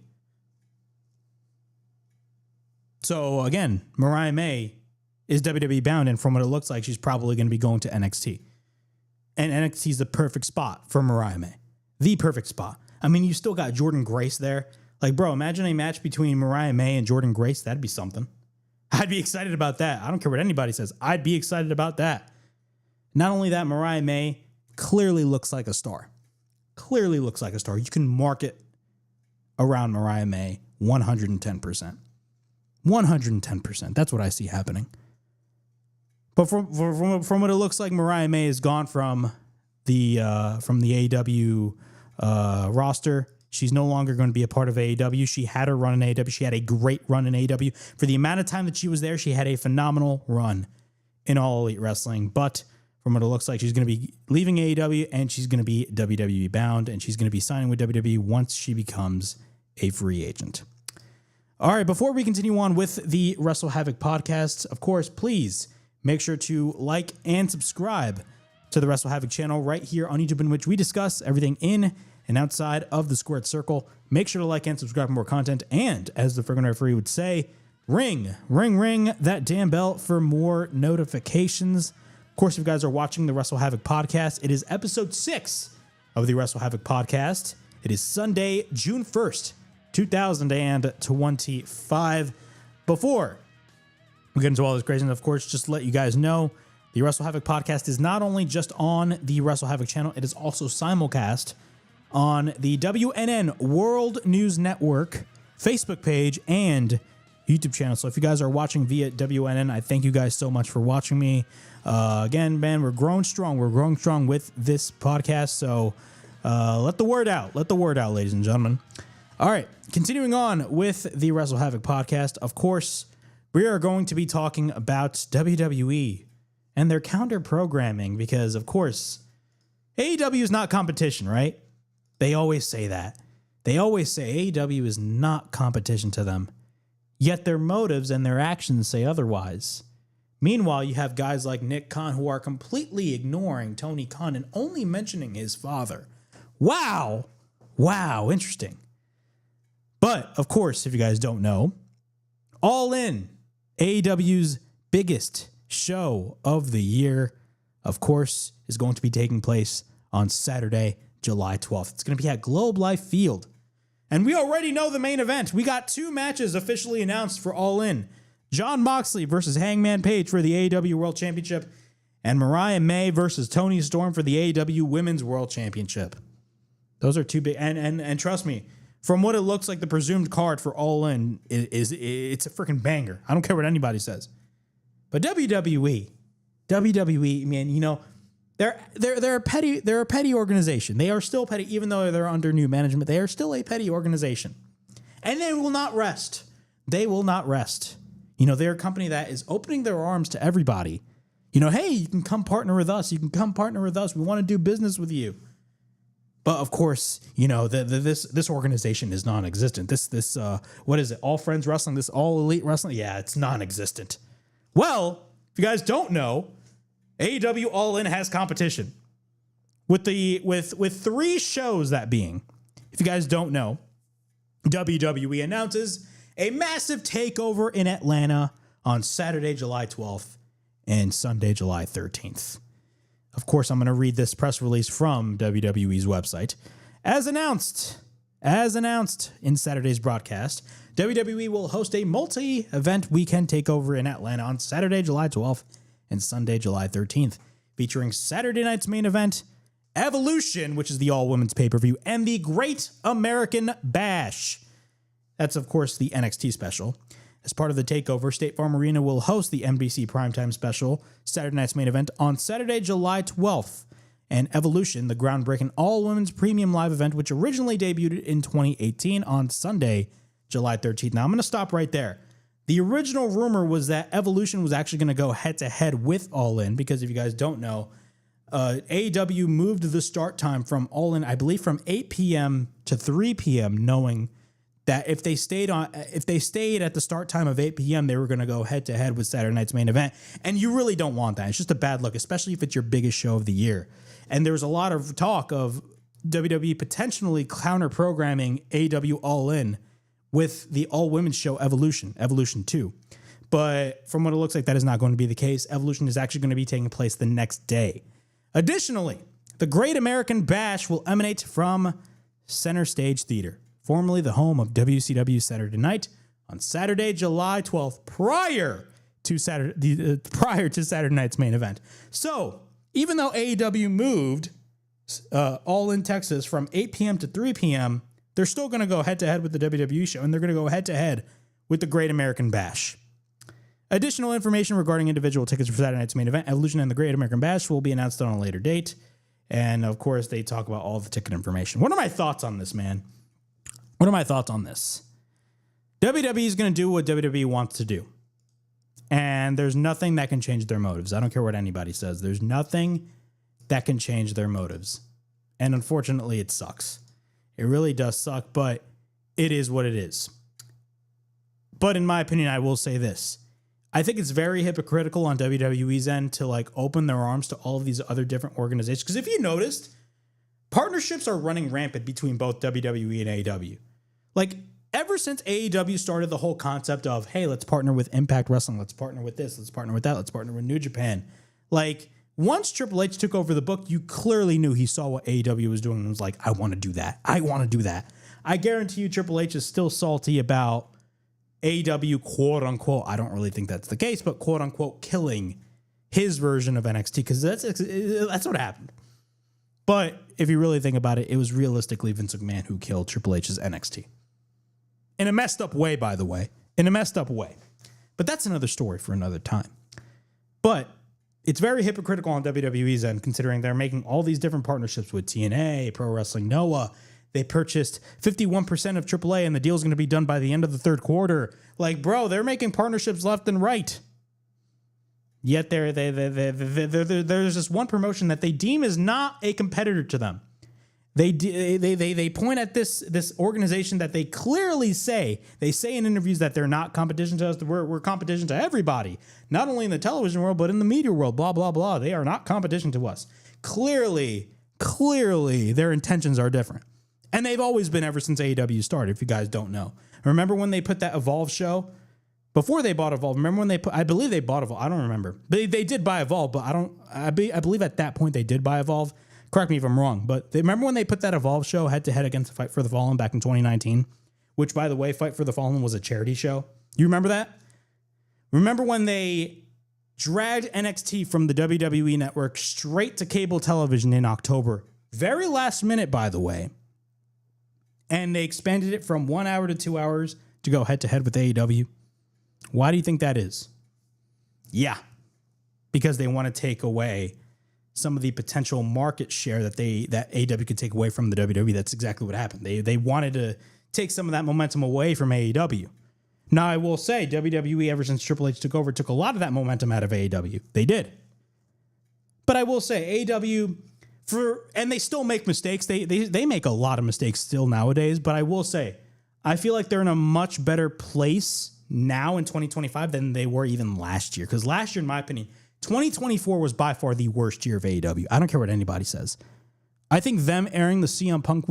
So, again, Mariah May is WWE bound, and from what it looks like, she's probably going to be going to NXT. And NXT is the perfect spot for Mariah May. The perfect spot. I mean, you still got Jordynne Grace there. Like, bro, imagine a match between Mariah May and Jordynne Grace. That'd be something. I'd be excited about that. I don't care what anybody says. I'd be excited about that. Not only that, Mariah May clearly looks like a star. Clearly looks like a star. You can market around Mariah May 110%. 110%. That's what I see happening. But from what it looks like, Mariah May has gone from the AEW roster. She's no longer going to be a part of AEW. She had her run in AEW. She had a great run in AEW. For the amount of time that she was there, she had a phenomenal run in All Elite Wrestling. But from what it looks like, she's going to be leaving AEW and she's going to be WWE bound, and she's going to be signing with WWE once she becomes a free agent. All right, before we continue on with the WrestleHavoc podcast, of course, please make sure to like and subscribe to the WrestleHavoc channel right here on YouTube, in which we discuss everything in and outside of the squared circle. Make sure to like and subscribe for more content. And as the friggin' referee would say, ring that damn bell for more notifications. Of course, if you guys are watching the WrestleHavoc podcast, it is episode 6 of the WrestleHavoc podcast. It is Sunday, June 1st, 2025. Before we get into all this craziness, of course, just to let you guys know, the WrestleHavoc podcast is not only just on the WrestleHavoc channel, it is also simulcast on the WNN World News Network Facebook page and YouTube channel. So if you guys are watching via WNN, I thank you guys so much for watching me. Again, man, we're growing strong. We're growing strong with this podcast. So let the word out. Let the word out, ladies and gentlemen. All right, continuing on with the WrestleHavoc podcast. Of course, we are going to be talking about WWE and their counter programming because, of course, AEW is not competition, right? They always say that. They always say AEW is not competition to them, yet their motives and their actions say otherwise. Meanwhile, you have guys like Nick Khan who are completely ignoring Tony Khan and only mentioning his father. Wow. Wow, interesting. But, of course, if you guys don't know, All In, AEW's biggest show of the year, of course, is going to be taking place on Saturday, July 12th. It's going to be at Globe Life Field. And we already know the main event. We got 2 matches officially announced for All In. Jon Moxley versus Hangman Page for the AEW World Championship, and Mariah May versus Toni Storm for the AEW Women's World Championship. Those are 2 big, and trust me, from what it looks like, the presumed card for All In it's a freaking banger. I don't care what anybody says. But WWE, man, you know, they're a petty organization. They are still petty, even though they're under new management. They are still a petty organization, and they will not rest. They will not rest. You know, they're a company that is opening their arms to everybody. You know, hey, you can come partner with us. You can come partner with us. We want to do business with you. But of course, you know, this organization is non-existent. This what is it? All Friends Wrestling. This All Elite Wrestling. Yeah, it's non-existent. Well, if you guys don't know, AEW All In has competition with 3 shows. That being, if you guys don't know, WWE announces a massive takeover in Atlanta on Saturday, July 12th and Sunday, July 13th. Of course, I'm going to read this press release from WWE's website. As announced in Saturday's broadcast, WWE will host a multi-event weekend takeover in Atlanta on Saturday, July 12th and Sunday, July 13th, featuring Saturday night's main event, Evolution, which is the all-women's pay-per-view, and the Great American Bash. That's, of course, the NXT special. As part of the takeover, State Farm Arena will host the NBC Primetime special, Saturday night's main event, on Saturday, July 12th, and Evolution, the groundbreaking all-women's premium live event, which originally debuted in 2018, on Sunday, July 13th. Now, I'm going to stop right there. The original rumor was that Evolution was actually going to go head-to-head with All In, because if you guys don't know, AEW moved the start time from All In, I believe, from 8 p.m. to 3 p.m., knowing that if they stayed at the start time of 8 p.m., they were going to go head-to-head with Saturday night's main event. And you really don't want that. It's just a bad look, especially if it's your biggest show of the year. And there was a lot of talk of WWE potentially counter-programming AEW All In with the all-women's show Evolution 2. But from what it looks like, that is not going to be the case. Evolution is actually going to be taking place the next day. Additionally, the Great American Bash will emanate from Center Stage Theater, formerly the home of WCW Saturday Night, on Saturday, July 12th, prior to Saturday night's main event. So, even though AEW moved All In Texas from 8 p.m. to 3 p.m., they're still going to go head-to-head with the WWE show, and they're going to go head-to-head with the Great American Bash. Additional information regarding individual tickets for Saturday night's main event, Evolution and the Great American Bash, will be announced on a later date. And, of course, they talk about all the ticket information. What are my thoughts on this, man? What are my thoughts on this? WWE is going to do what WWE wants to do. And there's nothing that can change their motives. I don't care what anybody says. There's nothing that can change their motives. And unfortunately, it sucks. It really does suck, but it is what it is. But in my opinion, I will say this. I think it's very hypocritical on WWE's end to like open their arms to all of these other different organizations. Because if you noticed, partnerships are running rampant between both WWE and AEW. Like ever since AEW started the whole concept of, hey, let's partner with Impact Wrestling, let's partner with this, let's partner with that, let's partner with New Japan. Like, once Triple H took over the book, you clearly knew he saw what AEW was doing and was like, I want to do that. I want to do that. I guarantee you Triple H is still salty about AEW, quote unquote, I don't really think that's the case, but quote unquote, killing his version of NXT, because that's what happened. But if you really think about it, it was realistically Vince McMahon who killed Triple H's NXT. In a messed up way, by the way. In a messed up way. But that's another story for another time. But it's very hypocritical on WWE's end, considering they're making all these different partnerships with TNA, Pro Wrestling Noah. They purchased 51% of AAA, and the deal's going to be done by the end of the third quarter. Like, bro, they're making partnerships left and right. Yet there's this one promotion that they deem is not a competitor to them. They point at this organization that they clearly say in interviews that they're not competition to us. We're competition to everybody, not only in the television world but in the media world. Blah blah blah. They are not competition to us. Clearly, their intentions are different, and they've always been ever since AEW started. If you guys don't know, remember when they put that Evolve show? Before they bought Evolve, remember when they put? I believe they bought Evolve. I don't remember. They did buy Evolve, but I believe at that point they did buy Evolve. Correct me if I'm wrong, but remember when they put that Evolve show head to head against Fight for the Fallen back in 2019? Which, by the way, Fight for the Fallen was a charity show. You remember that? Remember when they dragged NXT from the WWE network straight to cable television in October? Very last minute, by the way. And they expanded it from 1 hour to 2 hours to go head to head with AEW. Why do you think that is? Yeah, because they want to take away some of the potential market share that AEW could take away from the WWE. That's exactly what happened. They wanted to take some of that momentum away from AEW. Now, I will say WWE, ever since Triple H took over, took a lot of that momentum out of AEW. They did. But I will say AEW, and they still make mistakes. They make a lot of mistakes still nowadays. But I will say, I feel like they're in a much better place now in 2025 than they were even last year. Because last year, in my opinion, 2024 was by far the worst year of AEW. I don't care what anybody says. I think them airing the CM Punk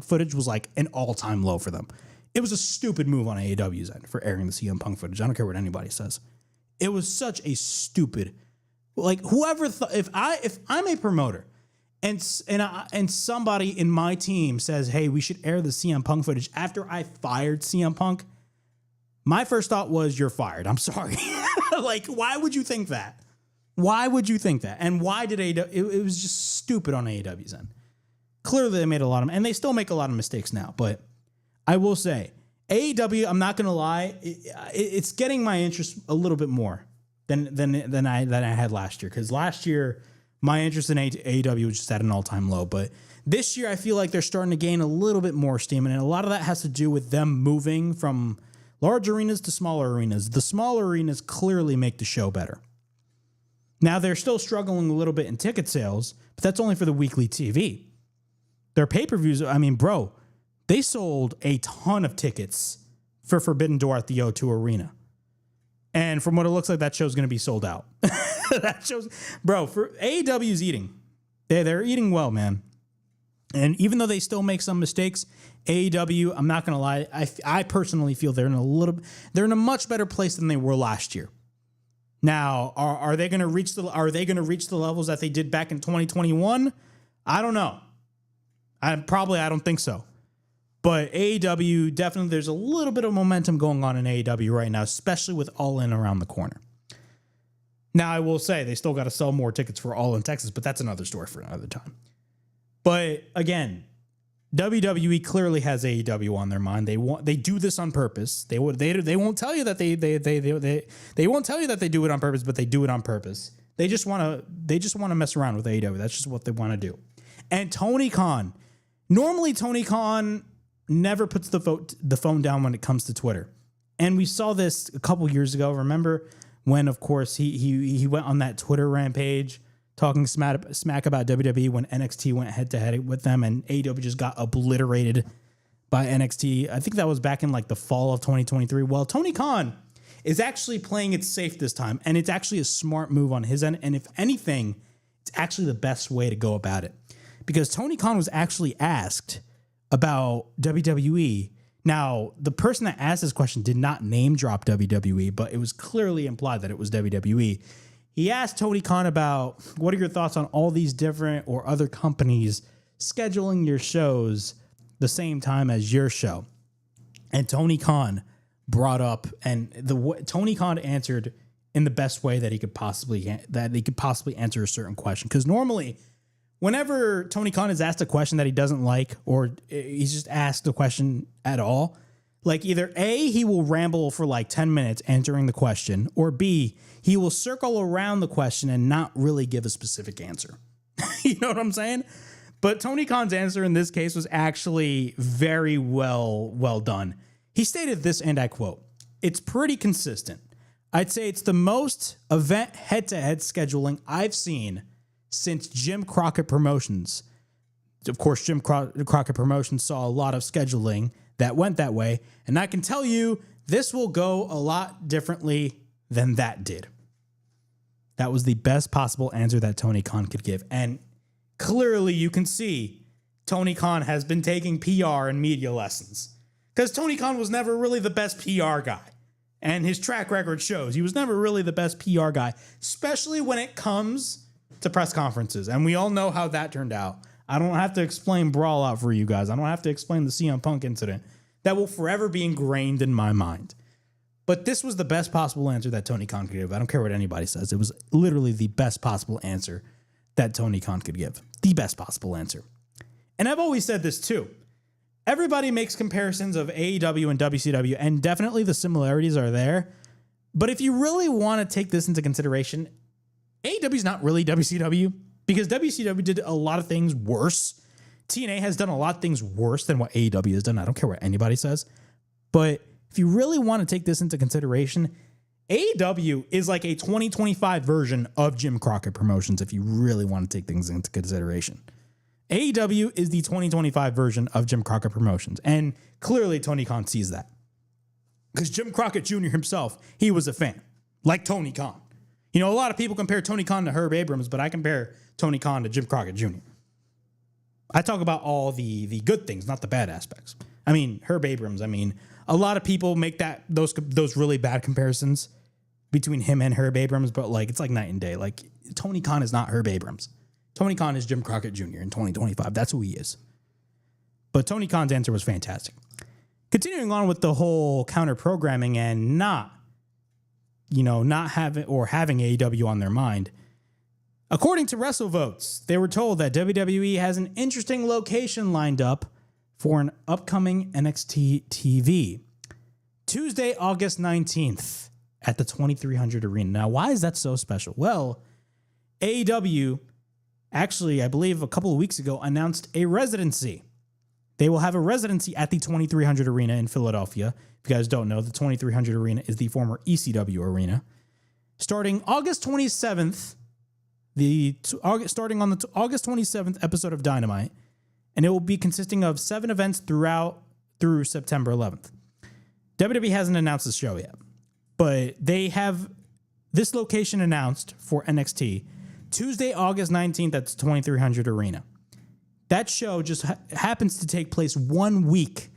footage was like an all-time low for them. It was a stupid move on AEW's end for airing the CM Punk footage. I don't care what anybody says. It was such a stupid, like, whoever thought, if I'm a promoter and somebody in my team says, hey, we should air the CM Punk footage after I fired CM Punk, my first thought was, you're fired. I'm sorry. Like, why would you think that? Why would you think that? And why did AEW? It was just stupid on AEW's end. Clearly, they made a lot of, and they still make a lot of mistakes now. But I will say, AEW, I'm not going to lie, it's getting my interest a little bit more than I had last year. Because last year, my interest in AEW was just at an all-time low. But this year, I feel like they're starting to gain a little bit more steam. And a lot of that has to do with them moving from large arenas to smaller arenas. The smaller arenas clearly make the show better. Now, they're still struggling a little bit in ticket sales, but that's only for the weekly TV. Their pay-per-views, I mean, bro, they sold a ton of tickets for Forbidden Door at the O2 Arena. And from what it looks like, that show's going to be sold out. That show's, bro, for AEW's eating. They're eating well, man. And even though they still make some mistakes, AEW, I'm not going to lie, I personally feel they're in a much better place than they were last year. Now, are they going to reach the levels that they did back in 2021? I don't know. I don't think so. But AEW, definitely there's a little bit of momentum going on in AEW right now, especially with All In around the corner. Now, I will say they still got to sell more tickets for All In Texas, but that's another story for another time. But again, WWE clearly has AEW on their mind. They do this on purpose. They won't tell you that they won't tell you that they do it on purpose, but they do it on purpose. They just want to mess around with AEW. That's just what they want to do. And Tony Khan, normally Tony Khan never puts the phone down when it comes to Twitter. And we saw this a couple years ago. Remember when, of course, he went on that Twitter rampage talking smack about WWE when NXT went head-to-head with them, and AEW just got obliterated by NXT. I think that was back in like the fall of 2023. Well, Tony Khan is actually playing it safe this time, and it's actually a smart move on his end, and if anything, it's actually the best way to go about it. Because Tony Khan was actually asked about WWE. Now, the person that asked this question did not name drop WWE, but it was clearly implied that it was WWE. He asked Tony Khan about, what are your thoughts on all these different or other companies scheduling your shows the same time as your show? And Tony Khan brought up, and Tony Khan answered in the best way that he could possibly answer a certain question. Because normally, whenever Tony Khan is asked a question that he doesn't like, or he's just asked a question at all, like either A, he will ramble for like 10 minutes answering the question, or B, he will circle around the question and not really give a specific answer. You know what I'm saying? But Tony Khan's answer in this case was actually very well done. He stated this, and I quote, "It's pretty consistent. I'd say it's the most event head-to-head scheduling I've seen since Jim Crockett Promotions." Of course, Jim Crockett Promotions saw a lot of scheduling that went that way, and I can tell you this will go a lot differently than that did. That was the best possible answer that Tony Khan could give. And clearly you can see Tony Khan has been taking PR and media lessons, because Tony Khan was never really the best PR guy. And his track record shows he was never really the best PR guy, especially when it comes to press conferences. And we all know how that turned out. I don't have to explain Brawl Out for you guys. I don't have to explain the CM Punk incident. That will forever be ingrained in my mind. But this was the best possible answer that Tony Khan could give. I don't care what anybody says. It was literally the best possible answer that Tony Khan could give. The best possible answer. And I've always said this too. Everybody makes comparisons of AEW and WCW, and definitely the similarities are there. But if you really want to take this into consideration, AEW is not really WCW, because WCW did a lot of things worse. TNA has done a lot of things worse than what AEW has done. I don't care what anybody says. But if you really want to take this into consideration, AEW is like a 2025 version of Jim Crockett Promotions, if you really want to take things into consideration. AEW is the 2025 version of Jim Crockett Promotions. And clearly Tony Khan sees that. Because Jim Crockett Jr. himself, he was a fan. Like Tony Khan. You know, a lot of people compare Tony Khan to Herb Abrams, but I compare Tony Khan to Jim Crockett Jr. I talk about all the good things, not the bad aspects. I mean, Herb Abrams, a lot of people make those really bad comparisons between him and Herb Abrams, but like it's like night and day. Like Tony Khan is not Herb Abrams. Tony Khan is Jim Crockett Jr. in 2025. That's who he is. But Tony Khan's answer was fantastic. Continuing on with the whole counter programming and not having AEW on their mind. According to WrestleVotes, they were told that WWE has an interesting location lined up for an upcoming NXT TV. Tuesday, August 19th at the 2300 Arena. Now, why is that so special? Well, AEW actually, I believe a couple of weeks ago, announced a residency. They will have a residency at the 2300 Arena in Philadelphia. If you guys don't know, the 2300 Arena is the former ECW Arena. Starting August 27th, starting on the August 27th episode of Dynamite, and it will be consisting of 7 events through September 11th. WWE hasn't announced the show yet, but they have this location announced for NXT Tuesday, August 19th at the 2300 Arena. That show just happens to take place 1 week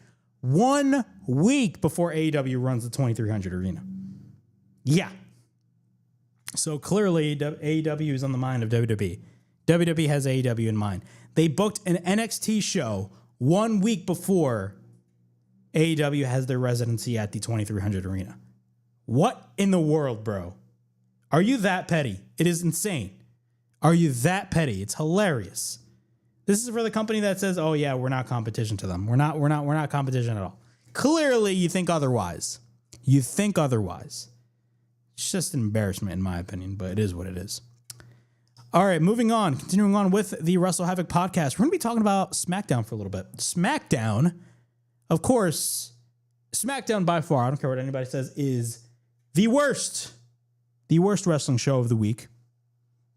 before AEW runs the 2300 Arena. Yeah. So clearly AEW is on the mind of WWE. WWE has AEW in mind. They booked an NXT show 1 week before AEW has their residency at the 2300 Arena. What in the world, bro? Are you that petty? It is insane. Are you that petty? It's hilarious. This is for the company that says, "Oh yeah, we're not competition to them. We're not competition at all." Clearly, you think otherwise. It's just an embarrassment, in my opinion, but it is what it is. All right, moving on. Continuing on with the WrestleHavoc podcast, we're going to be talking about SmackDown for a little bit. SmackDown, of course, SmackDown by far, I don't care what anybody says, is the worst wrestling show of the week.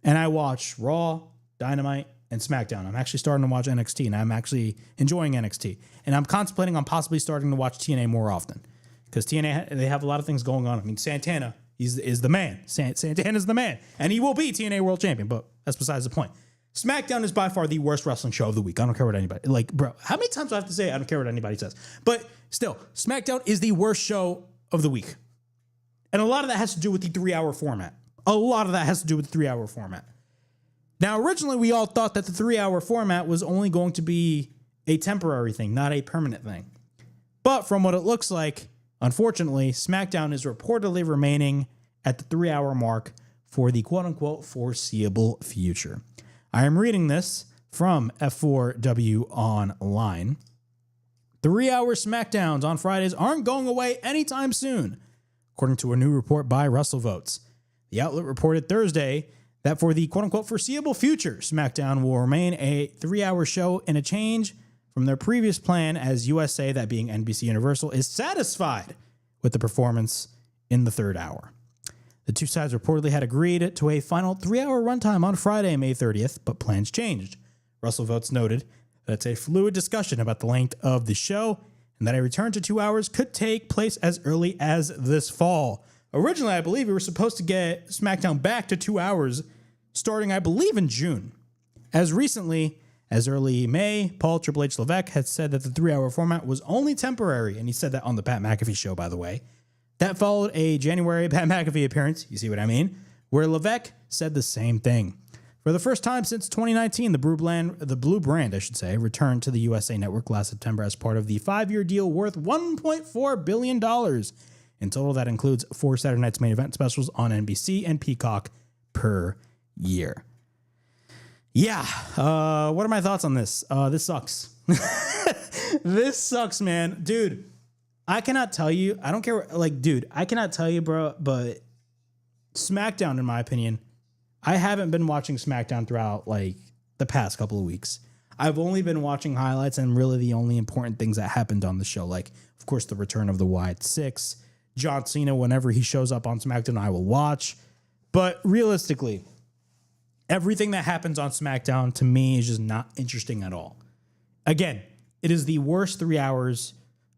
And I watch Raw, Dynamite, and SmackDown. I'm actually starting to watch NXT, and I'm actually enjoying NXT. And I'm contemplating on possibly starting to watch TNA more often, because TNA, they have a lot of things going on. I mean, Santana is the man. Santana's the man. And he will be TNA World Champion, but that's besides the point. SmackDown is by far the worst wrestling show of the week. I don't care what anybody, like, bro, how many times do I have to say it? I don't care what anybody says. But still, SmackDown is the worst show of the week. And a lot of that has to do with the 3-hour format. Now, originally, we all thought that the 3-hour format was only going to be a temporary thing, not a permanent thing. But from what it looks like, unfortunately, SmackDown is reportedly remaining at the 3-hour mark for the quote-unquote foreseeable future. I am reading this from F4W Online. 3-hour SmackDowns on Fridays aren't going away anytime soon, according to a new report by WrestleVotes. The outlet reported Thursday that for the quote-unquote foreseeable future, SmackDown will remain a 3-hour show in a change from their previous plan, as USA, that being NBC Universal, is satisfied with the performance in the 3rd hour. The two sides reportedly had agreed to a final 3-hour runtime on Friday, May 30th, but plans changed. WrestleVotes noted that it's a fluid discussion about the length of the show and that a return to 2 hours could take place as early as this fall. Originally, I believe we were supposed to get SmackDown back to 2 hours starting, I believe, in June. As recently as early May, Paul Triple H Levesque had said that the 3-hour format was only temporary, and he said that on the Pat McAfee show, by the way. That followed a January Pat McAfee appearance, you see what I mean, where Levesque said the same thing. For the first time since 2019, the Blue Brand, returned to the USA Network last September as part of the 5-year deal worth $1.4 billion. In total, that includes 4 Saturday Night's Main Event specials on NBC and Peacock per year. Yeah, what are my thoughts on this? This sucks. This sucks, man. Dude, I cannot tell you. I don't care. I cannot tell you, bro, but SmackDown, in my opinion, I haven't been watching SmackDown throughout, the past couple of weeks. I've only been watching highlights and really the only important things that happened on the show. Of course, the return of the Wyatt Six. John Cena, whenever he shows up on SmackDown, I will watch. But realistically, everything that happens on SmackDown, to me, is just not interesting at all. Again, it is the worst 3 hours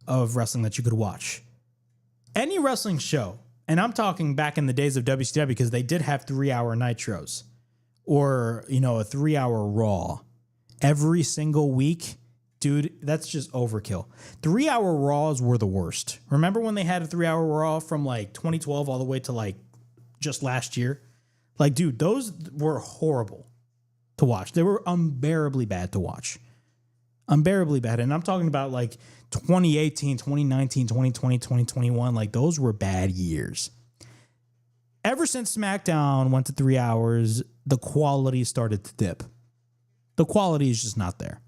of wrestling that you could watch. Any wrestling show, and I'm talking back in the days of WCW because they did have 3-hour Nitros or, a 3-hour Raw every single week. Dude, that's just overkill. 3-hour Raws were the worst. Remember when they had a 3-hour Raw from 2012 all the way to just last year? Dude, those were horrible to watch. They were unbearably bad to watch. Unbearably bad. And I'm talking about 2018, 2019, 2020, 2021. Those were bad years. Ever since SmackDown went to 3 hours, the quality started to dip. The quality is just not there.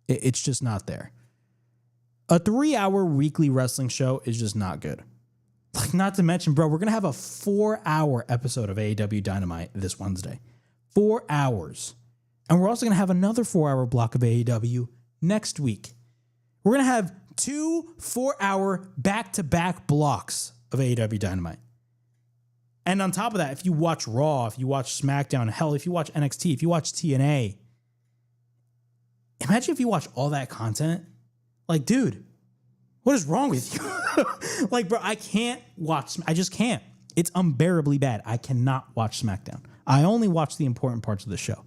It's just not there. A 3-hour weekly wrestling show is just not good. Not to mention, bro, we're going to have a 4-hour episode of AEW Dynamite this Wednesday. 4 hours. And we're also going to have another 4-hour block of AEW next week. We're going to have 2 4-hour back-to-back blocks of AEW Dynamite. And on top of that, if you watch Raw, if you watch SmackDown, hell, if you watch NXT, if you watch TNA, imagine if you watch all that content. Dude, what is wrong with you? Bro, I can't watch. I just can't. It's unbearably bad. I cannot watch SmackDown. I only watch the important parts of the show,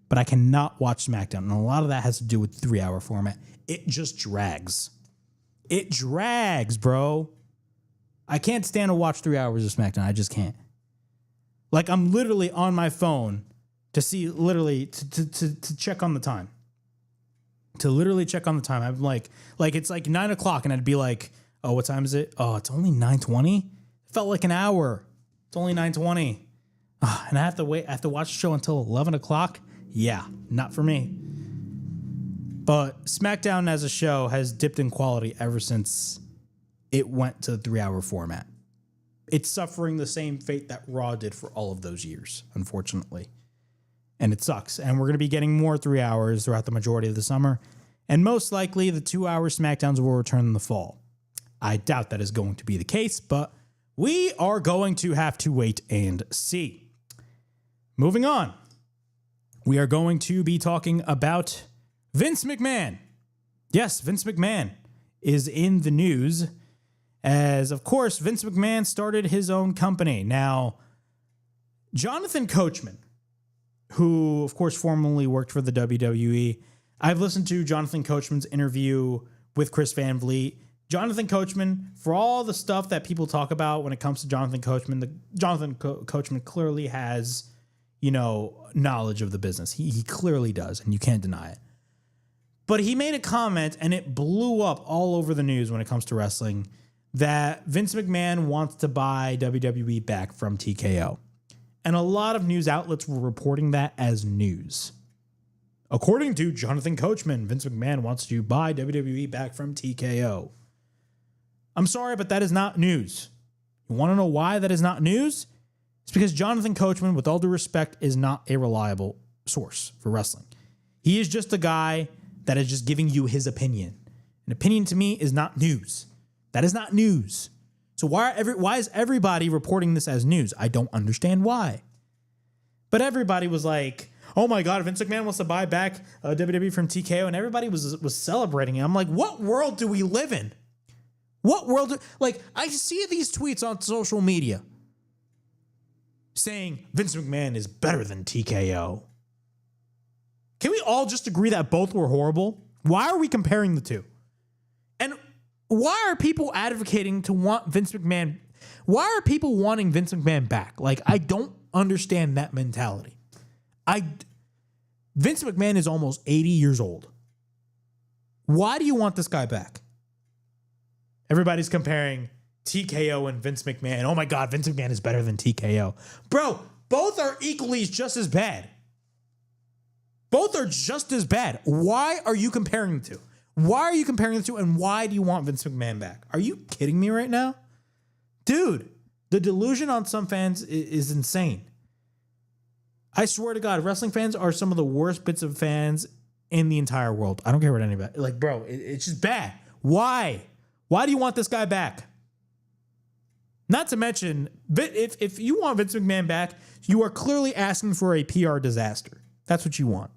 but I cannot watch SmackDown. And a lot of that has to do with the 3-hour format. It just drags. It drags, bro. I can't stand to watch 3 hours of SmackDown. I just can't. I'm literally on my phone to see, to check on the time. To literally check on the time. I'm it's 9 o'clock and I'd be oh, what time is it? Oh, it's only 9:20? It felt like an hour. It's only 9:20. And I have to wait. I have to watch the show until 11 o'clock? Yeah, not for me. But SmackDown as a show has dipped in quality ever since it went to the 3-hour format. It's suffering the same fate that Raw did for all of those years, unfortunately. And it sucks. And we're going to be getting more 3 hours throughout the majority of the summer. And most likely the 2-hour SmackDowns will return in the fall. I doubt that is going to be the case, but we are going to have to wait and see. Moving on. We are going to be talking about Vince McMahon. Yes, Vince McMahon is in the news as, of course, Vince McMahon started his own company. Now, Jonathan Coachman, who, of course, formerly worked for the WWE. I've listened to Jonathan Coachman's interview with Chris Van Vliet. Jonathan Coachman, for all the stuff that people talk about when it comes to Jonathan Coachman, Coachman clearly has, knowledge of the business. He clearly does, and you can't deny it. But he made a comment, and it blew up all over the news when it comes to wrestling, that Vince McMahon wants to buy WWE back from TKO. And a lot of news outlets were reporting that as news. According to Jonathan Coachman, Vince McMahon wants to buy WWE back from TKO. I'm sorry, but that is not news. You want to know why that is not news? It's because Jonathan Coachman, with all due respect, is not a reliable source for wrestling. He is just a guy that is just giving you his opinion. An opinion to me is not news. That is not news. So why is everybody reporting this as news? I don't understand why. But everybody was like, oh my God, Vince McMahon wants to buy back WWE from TKO, and everybody was celebrating it. I'm like, what world do we live in? What world? I see these tweets on social media saying Vince McMahon is better than TKO. Can we all just agree that both were horrible? Why are we comparing the two? And why are people advocating to want Vince McMahon? Why are people wanting Vince McMahon back? I don't understand that mentality. Vince McMahon is almost 80 years old. Why do you want this guy back? Everybody's comparing TKO and Vince McMahon. Oh my God, Vince McMahon is better than TKO. Bro, both are equally just as bad. Both are just as bad. Why are you comparing the two? Why are you comparing the two, and why do you want Vince McMahon back? Are you kidding me right now? Dude, the delusion on some fans is insane. I swear to God, wrestling fans are some of the worst bits of fans in the entire world. I don't care what anybody... it's just bad. Why? Why do you want this guy back? Not to mention, if you want Vince McMahon back, you are clearly asking for a PR disaster. That's what you want.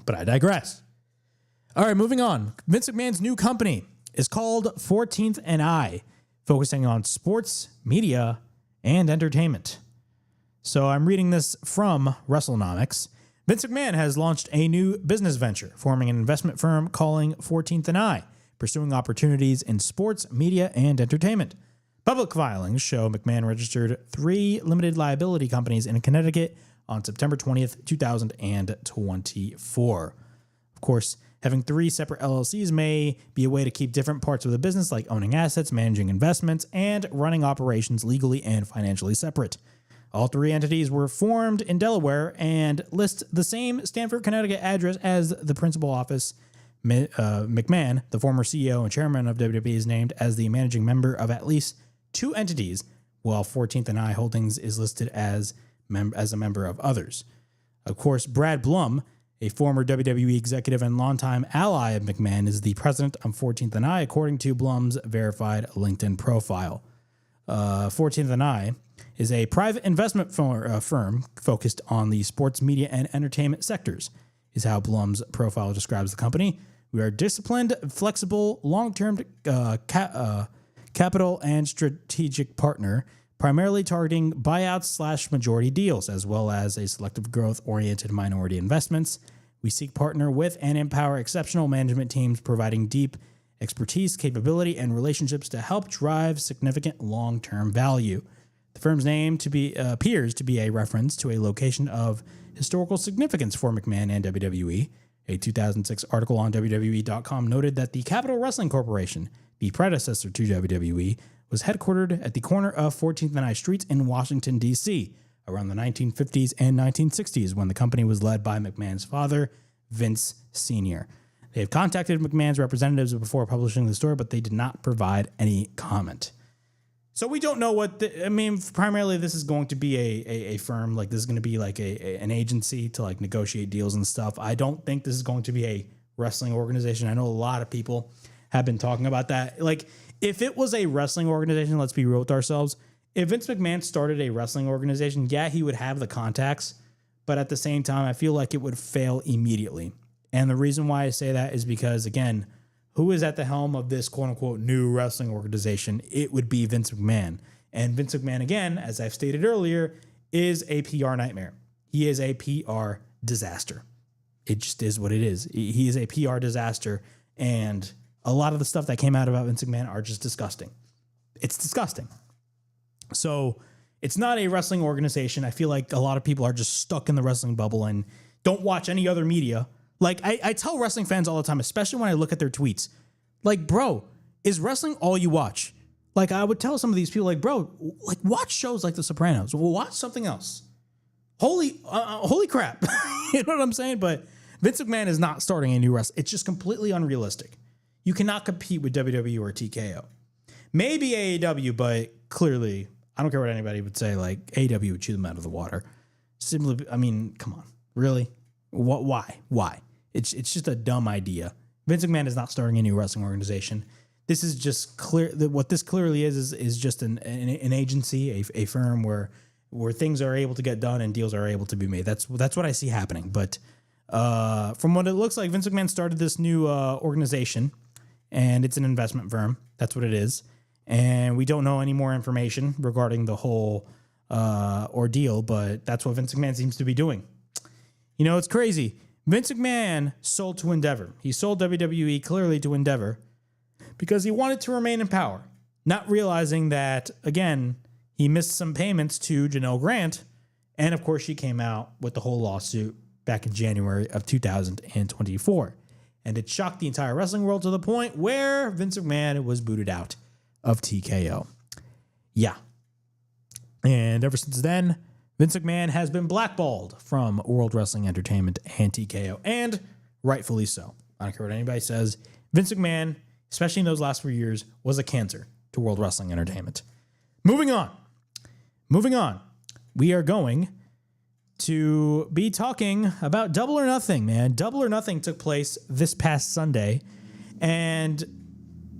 But I digress. All right, moving on. Vince McMahon's new company is called 14th and I, focusing on sports, media, and entertainment. So I'm reading this from WrestleHavoc. Vince McMahon has launched a new business venture, forming an investment firm calling 14th and I, pursuing opportunities in sports, media, and entertainment. Public filings show McMahon registered 3 limited liability companies in Connecticut on September 20th, 2024. Of course, having 3 separate LLCs may be a way to keep different parts of the business, like owning assets, managing investments, and running operations legally and financially separate. All 3 entities were formed in Delaware and list the same Stamford, Connecticut address as the principal office. McMahon, the former CEO and chairman of WWE, is named as the managing member of at least 2 entities, while 14th and I Holdings is listed as a member of others. Of course, Brad Blum, a former WWE executive and longtime ally of McMahon, is the president of 14th and I, according to Blum's verified LinkedIn profile. 14th and I is a private investment firm focused on the sports, media, and entertainment sectors, is how Blum's profile describes the company. We are disciplined, flexible, long-term capital and strategic partner, primarily targeting buyouts/majority deals, as well as a selective growth-oriented minority investments. We seek partner with and empower exceptional management teams, providing deep expertise, capability, and relationships to help drive significant long-term value. The firm's name appears to be a reference to a location of historical significance for McMahon and WWE. A 2006 article on WWE.com noted that the Capital Wrestling Corporation, the predecessor to WWE, was headquartered at the corner of 14th and I Streets in Washington, D.C., around the 1950s and 1960s, when the company was led by McMahon's father, Vince Sr. They have contacted McMahon's representatives before publishing the story, but they did not provide any comment. So we don't know primarily this is going to be a firm, this is going to be an agency to negotiate deals and stuff. I don't think this is going to be a wrestling organization. I know a lot of people have been talking about that. If it was a wrestling organization, let's be real with ourselves. If Vince McMahon started a wrestling organization, yeah, he would have the contacts, but at the same time, I feel like it would fail immediately. And the reason why I say that is because, again, who is at the helm of this quote-unquote new wrestling organization? It would be Vince McMahon. And Vince McMahon, again, as I've stated earlier, is a PR nightmare. he is a PR disaster. It just is what it is. He is a PR disaster, and a lot of the stuff that came out about Vince McMahon are just disgusting. It's disgusting. So it's not a wrestling organization. I feel like a lot of people are just stuck in the wrestling bubble and don't watch any other media. Like, I tell wrestling fans all the time, especially when I look at their tweets, like, bro, is wrestling all you watch? Like, I would tell some of these people, like, bro, like, watch shows like The Sopranos. Well, watch something else. Holy crap. You know what I'm saying? But Vince McMahon is not starting a new wrestling. It's just completely unrealistic. You cannot compete with WWE or TKO. Maybe AEW, but clearly, I don't care what anybody would say, like, AEW would chew them out of the water. Simply, I mean, come on. Really? Why? It's just a dumb idea. Vince McMahon is not starting a new wrestling organization. This is just clear. What this clearly is just an agency, a firm where things are able to get done and deals are able to be made. That's what I see happening. But from what it looks like, Vince McMahon started this new organization, and it's an investment firm. That's what it is. And we don't know any more information regarding the whole ordeal, but that's what Vince McMahon seems to be doing. You know, it's crazy. Vince McMahon sold to Endeavor. He sold WWE clearly to Endeavor because he wanted to remain in power, not realizing that, again, he missed some payments to Janelle Grant. And, of course, she came out with the whole lawsuit back in January of 2024. And it shocked the entire wrestling world to the point where Vince McMahon was booted out of TKO. Yeah. And ever since then, Vince McMahon has been blackballed from World Wrestling Entertainment and TKO, and rightfully so. I don't care what anybody says. Vince McMahon, especially in those last 4 years, was a cancer to World Wrestling Entertainment. Moving on. We are going to be talking about Double or Nothing, man. Double or Nothing took place this past Sunday, and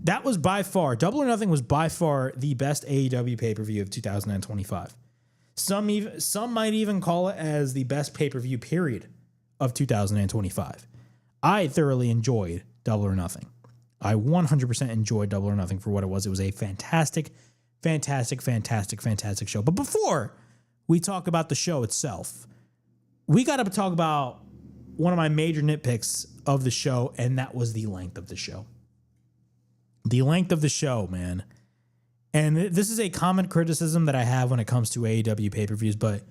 that was by far, Double or Nothing was by far the best AEW pay-per-view of 2025. Some might even call it as the best pay-per-view period of 2025. I thoroughly enjoyed Double or Nothing. I 100% enjoyed Double or Nothing for what it was. It was a fantastic show. But before we talk about the show itself, we got to talk about one of my major nitpicks of the show, and that was the length of the show. The length of the show, man. And this is a common criticism that I have when it comes to AEW pay-per-views, but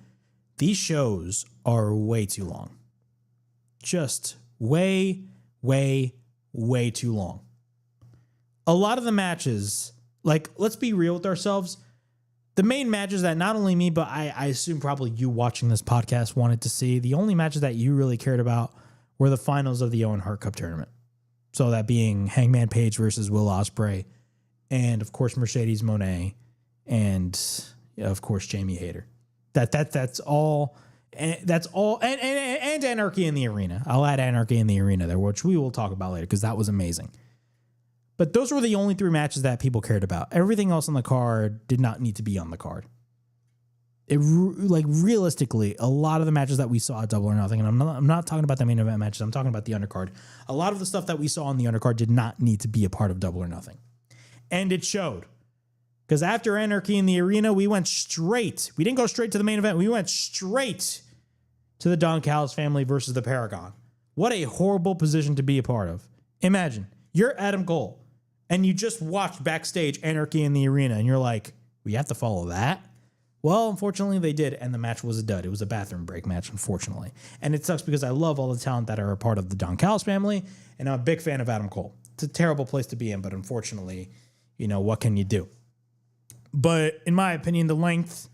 these shows are way too long. Just way too long. A lot of the matches, like, let's be real with ourselves. The main matches that not only me, but I assume probably you watching this podcast wanted to see, the only matches that you really cared about were the finals of the Owen Hart Cup tournament. So that being Hangman Page versus Will Ospreay, and of course Mercedes Moné, and of course Jamie Hayter. That's all. And that's all. And Anarchy in the Arena. I'll add Anarchy in the Arena there, which we will talk about later because that was amazing. But those were the only 3 matches that people cared about. Everything else on the card did not need to be on the card. Realistically, a lot of the matches that we saw at Double or Nothing, and I'm not talking about the main event matches, I'm talking about the undercard. A lot of the stuff that we saw on the undercard did not need to be a part of Double or Nothing. And it showed. Because after Anarchy in the Arena, we didn't go straight to the main event. We went straight to the Don Callis family versus the Paragon. What a horrible position to be a part of. Imagine, you're Adam Cole, and you just watched backstage Anarchy in the Arena, and you're like, we have to follow that? Well, unfortunately, they did, and the match was a dud. It was a bathroom break match, unfortunately. And it sucks because I love all the talent that are a part of the Don Callis family, and I'm a big fan of Adam Cole. It's a terrible place to be in, but unfortunately, what can you do? But in my opinion, the length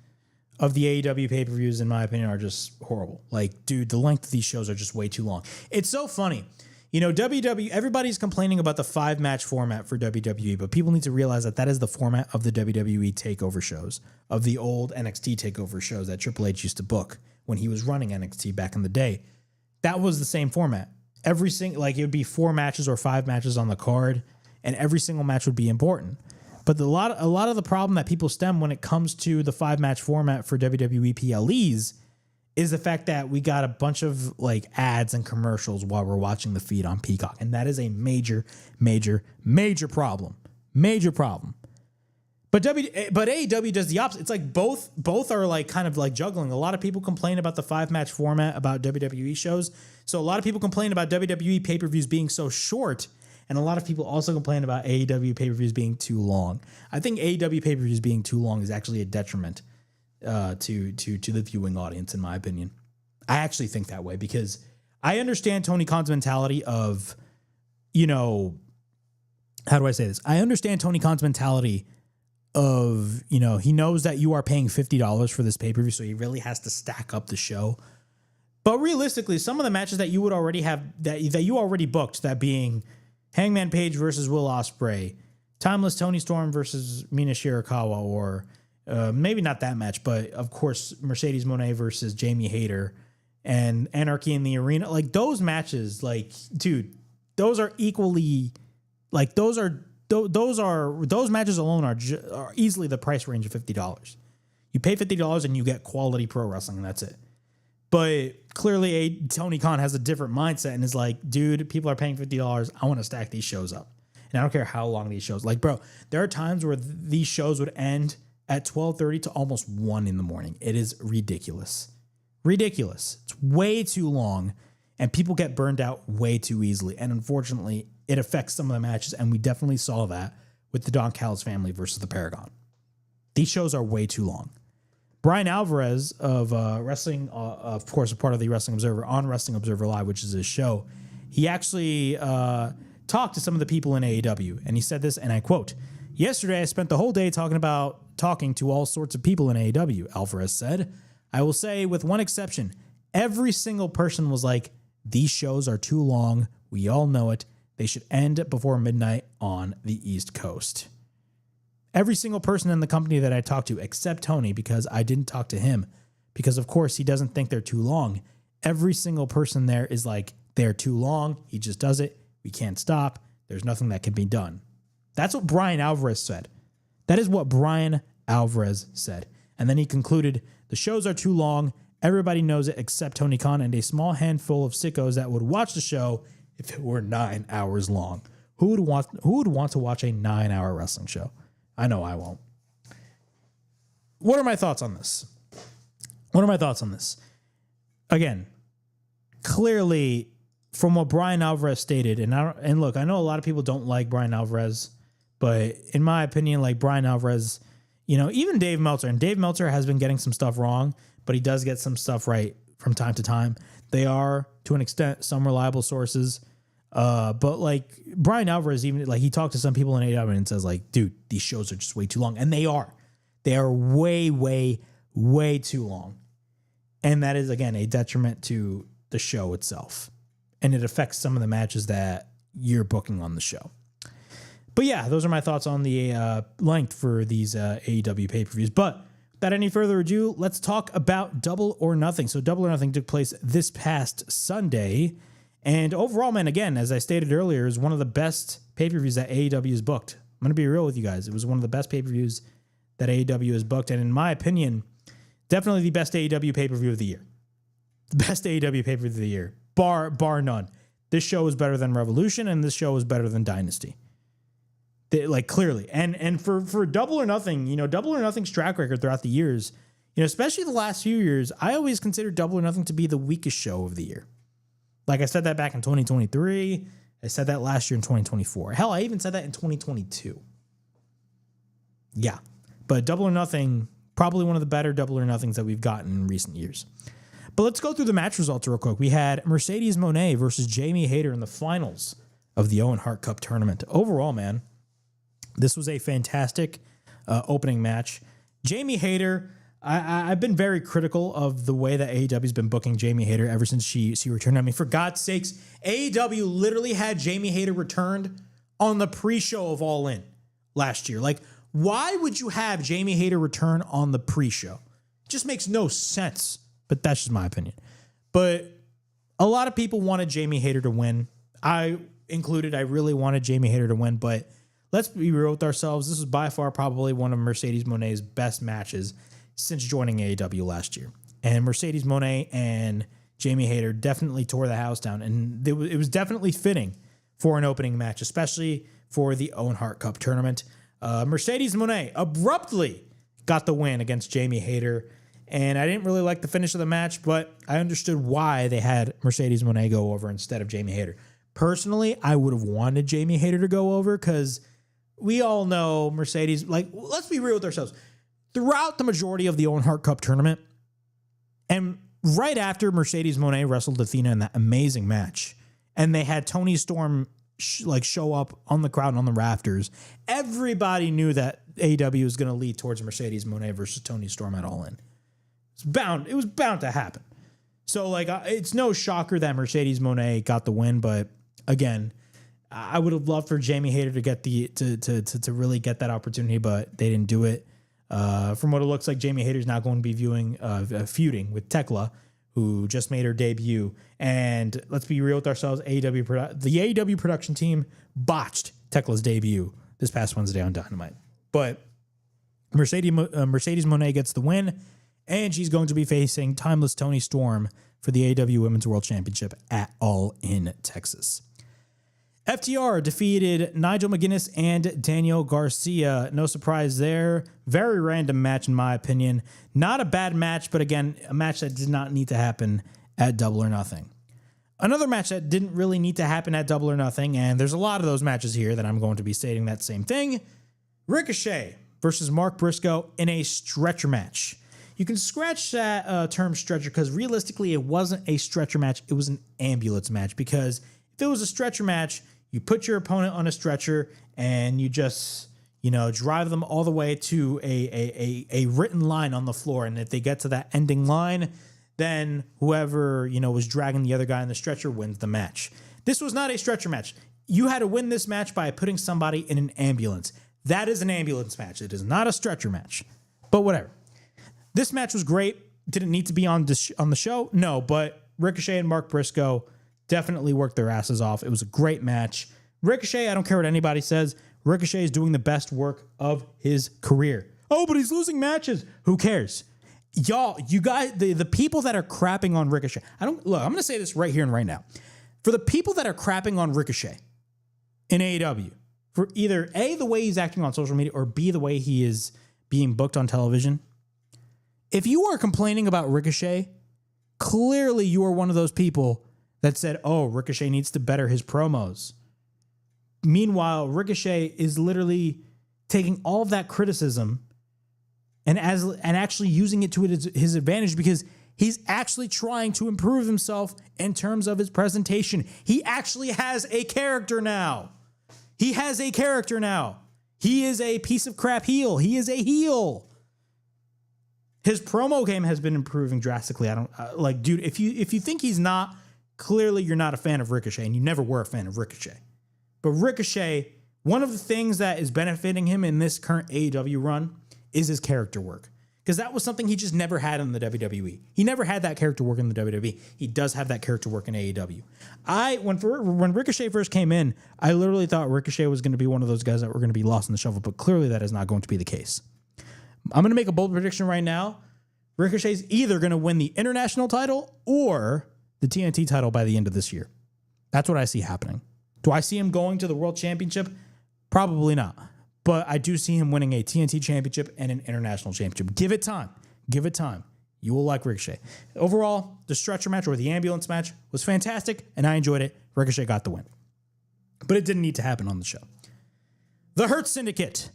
of the AEW pay-per-views, in my opinion, are just horrible. Like, dude, the length of these shows are just way too long. It's so funny. WWE, everybody's complaining about the 5-match format for WWE, but people need to realize that is the format of the WWE takeover shows, of the old NXT takeover shows that Triple H used to book when he was running NXT back in the day. That was the same format. It would be 4 matches or 5 matches on the card, and every single match would be important. But a lot of the problem that people stem when it comes to the 5-match format for WWE PLEs is the fact that we got a bunch of ads and commercials while we're watching the feed on Peacock. And that is a major problem. Major problem. But AEW does the opposite. It's like both are like kind of like juggling. A lot of people complain about the 5-match format about WWE shows. So a lot of people complain about WWE pay-per-views being so short, and a lot of people also complain about AEW pay-per-views being too long. I think AEW pay-per-views being too long is actually a detriment to the viewing audience, in my opinion. I actually think that way because I understand Tony Khan's mentality of, how do I say this? I understand Tony Khan's mentality of, he knows that you are paying $50 for this pay-per-view, so he really has to stack up the show. But realistically, some of the matches that you would already have, that you already booked, that being Hangman Page versus Will Ospreay, Timeless Tony Storm versus Mina Shirakawa, or maybe not that match, but of course, Mercedes Moné versus Jamie Hayter and Anarchy in the Arena. Like those matches, like, dude, those are equally, like those matches alone are easily the price range of $50. You pay $50 and you get quality pro wrestling, and that's it. But clearly, Tony Khan has a different mindset and is like, dude, people are paying $50. I want to stack these shows up, and I don't care how long these shows. Like, bro, there are times where these shows would end at 12:30 to almost 1 in the morning. It is ridiculous. Ridiculous. It's way too long, and people get burned out way too easily. And unfortunately, it affects some of the matches, and we definitely saw that with the Don Callis family versus the Paragon. These shows are way too long. Brian Alvarez of Wrestling, of course, a part of the Wrestling Observer, on Wrestling Observer Live, which is his show, he actually talked to some of the people in AEW, and he said this, and I quote, "Yesterday, I spent the whole day talking to all sorts of people in AEW," Alvarez said. "I will say, with one exception, every single person was like, these shows are too long. We all know it. They should end before midnight on the East Coast." Every single person in the company that I talked to, except Tony, because I didn't talk to him, because of course he doesn't think they're too long. Every single person there is like, they're too long. He just does it. We can't stop. There's nothing that can be done. That's what Brian Alvarez said. That is what Brian Alvarez said. And then he concluded, the shows are too long. Everybody knows it except Tony Khan and a small handful of sickos that would watch the show if it were 9 hours long. Who would want to watch a 9-hour wrestling show? I know I won't. What are my thoughts on this? Again, clearly, from what Brian Alvarez stated, and look, I know a lot of people don't like Brian Alvarez, but in my opinion, like Brian Alvarez, even Dave Meltzer, and Dave Meltzer has been getting some stuff wrong, but he does get some stuff right from time to time. They are, to an extent, some reliable sources. But like Brian Alvarez, even like he talked to some people in AEW and says like, dude, these shows are just way too long. And they are way, way, way too long. And that is, again, a detriment to the show itself. And it affects some of the matches that you're booking on the show. But yeah, those are my thoughts on the length for these AEW pay-per-views. But without any further ado, let's talk about Double or Nothing. So Double or Nothing took place this past Sunday. And overall, man, again, as I stated earlier, is one of the best pay-per-views that AEW has booked. I'm going to be real with you guys. It was one of the best pay-per-views that AEW has booked. And in my opinion, definitely the best AEW pay-per-view of the year. The best AEW pay-per-view of the year, bar none. This show is better than Revolution, and this show is better than Dynasty. Like, clearly. And for Double or Nothing, Double or Nothing's track record throughout the years, especially the last few years, I always consider Double or Nothing to be the weakest show of the year. Like I said that back in 2023. I said that last year in 2024. Hell, I even said that in 2022. Yeah. But Double or Nothing, probably one of the better Double or Nothings that we've gotten in recent years. But let's go through the match results real quick. We had Mercedes Moné versus Jamie Hayter in the finals of the Owen Hart Cup tournament. Overall, man, this was a fantastic opening match. Jamie Hayter, I've been very critical of the way that AEW's been booking Jamie Hayter ever since she returned. I mean, for God's sakes, AEW literally had Jamie Hayter returned on the pre-show of All In last year. Like, why would you have Jamie Hayter return on the pre-show? It just makes no sense, but that's just my opinion. But a lot of people wanted Jamie Hayter to win. I included. I really wanted Jamie Hayter to win, but let's be real with ourselves. This is by far probably one of Mercedes Moné's best matches since joining AEW last year. And Mercedes Moné and Jamie Hayter definitely tore the house down. And it was definitely fitting for an opening match, especially for the Owen Hart Cup tournament. Mercedes Moné abruptly got the win against Jamie Hayter. And I didn't really like the finish of the match, but I understood why they had Mercedes Moné go over instead of Jamie Hayter. Personally, I would have wanted Jamie Hayter to go over because we all know Mercedes, like, let's be real with ourselves. Throughout the majority of the Owen Hart Cup tournament, and right after Mercedes Moné wrestled Athena in that amazing match, and they had Toni Storm show up on the crowd and on the rafters, everybody knew that AEW was going to lead towards Mercedes Moné versus Toni Storm at All In. It was bound to happen. So, like, it's no shocker that Mercedes Moné got the win, but again, I would have loved for Jamie Hayter to get to really get that opportunity, but they didn't do it. From what it looks like, Jamie Hayter's now going to be feuding with Tekla, who just made her debut. And let's be real with ourselves, the AEW production team botched Tekla's debut this past Wednesday on Dynamite. But Mercedes Moné gets the win, and she's going to be facing Timeless Toni Storm for the AEW Women's World Championship at All In Texas. FTR defeated Nigel McGuinness and Daniel Garcia. No surprise there. Very random match, in my opinion. Not a bad match, but again, a match that did not need to happen at Double or Nothing. Another match that didn't really need to happen at Double or Nothing, and there's a lot of those matches here that I'm going to be stating that same thing. Ricochet versus Mark Briscoe in a stretcher match. You can scratch that term stretcher because realistically it wasn't a stretcher match. It was an ambulance match, because if it was a stretcher match, you put your opponent on a stretcher and you just, drive them all the way to a written line on the floor. And if they get to that ending line, then whoever, was dragging the other guy in the stretcher wins the match. This was not a stretcher match. You had to win this match by putting somebody in an ambulance. That is an ambulance match. It is not a stretcher match, but whatever. This match was great. Didn't need to be on the show. No, but Ricochet and Mark Briscoe definitely worked their asses off. It was a great match. Ricochet, I don't care what anybody says, Ricochet is doing the best work of his career. Oh, but he's losing matches. Who cares? Y'all, you guys, the people that are crapping on Ricochet, I'm going to say this right here and right now. For the people that are crapping on Ricochet in AEW, for either A, the way he's acting on social media, or B, the way he is being booked on television, if you are complaining about Ricochet, clearly you are one of those people that said, oh, Ricochet needs to better his promos. Meanwhile, Ricochet is literally taking all of that criticism and actually using it to his advantage, because he's actually trying to improve himself in terms of his presentation. He actually has a character now. He is a piece of crap heel. He is a heel. His promo game has been improving drastically. Dude, if you think he's not, clearly you're not a fan of Ricochet, and you never were a fan of Ricochet. But Ricochet, one of the things that is benefiting him in this current AEW run is his character work, because that was something he just never had in the WWE. He never had that character work in the WWE. He does have that character work in AEW. When Ricochet first came in, I literally thought Ricochet was going to be one of those guys that were going to be lost in the shuffle, but clearly that is not going to be the case. I'm going to make a bold prediction right now. Ricochet's either going to win the international title or the TNT title by the end of this year. That's what I see happening. Do I see him going to the World Championship? Probably not. But I do see him winning a TNT championship and an international championship. Give it time. You will like Ricochet. Overall, the stretcher match, or the ambulance match, was fantastic, and I enjoyed it. Ricochet got the win. But it didn't need to happen on the show. The Hurt Syndicate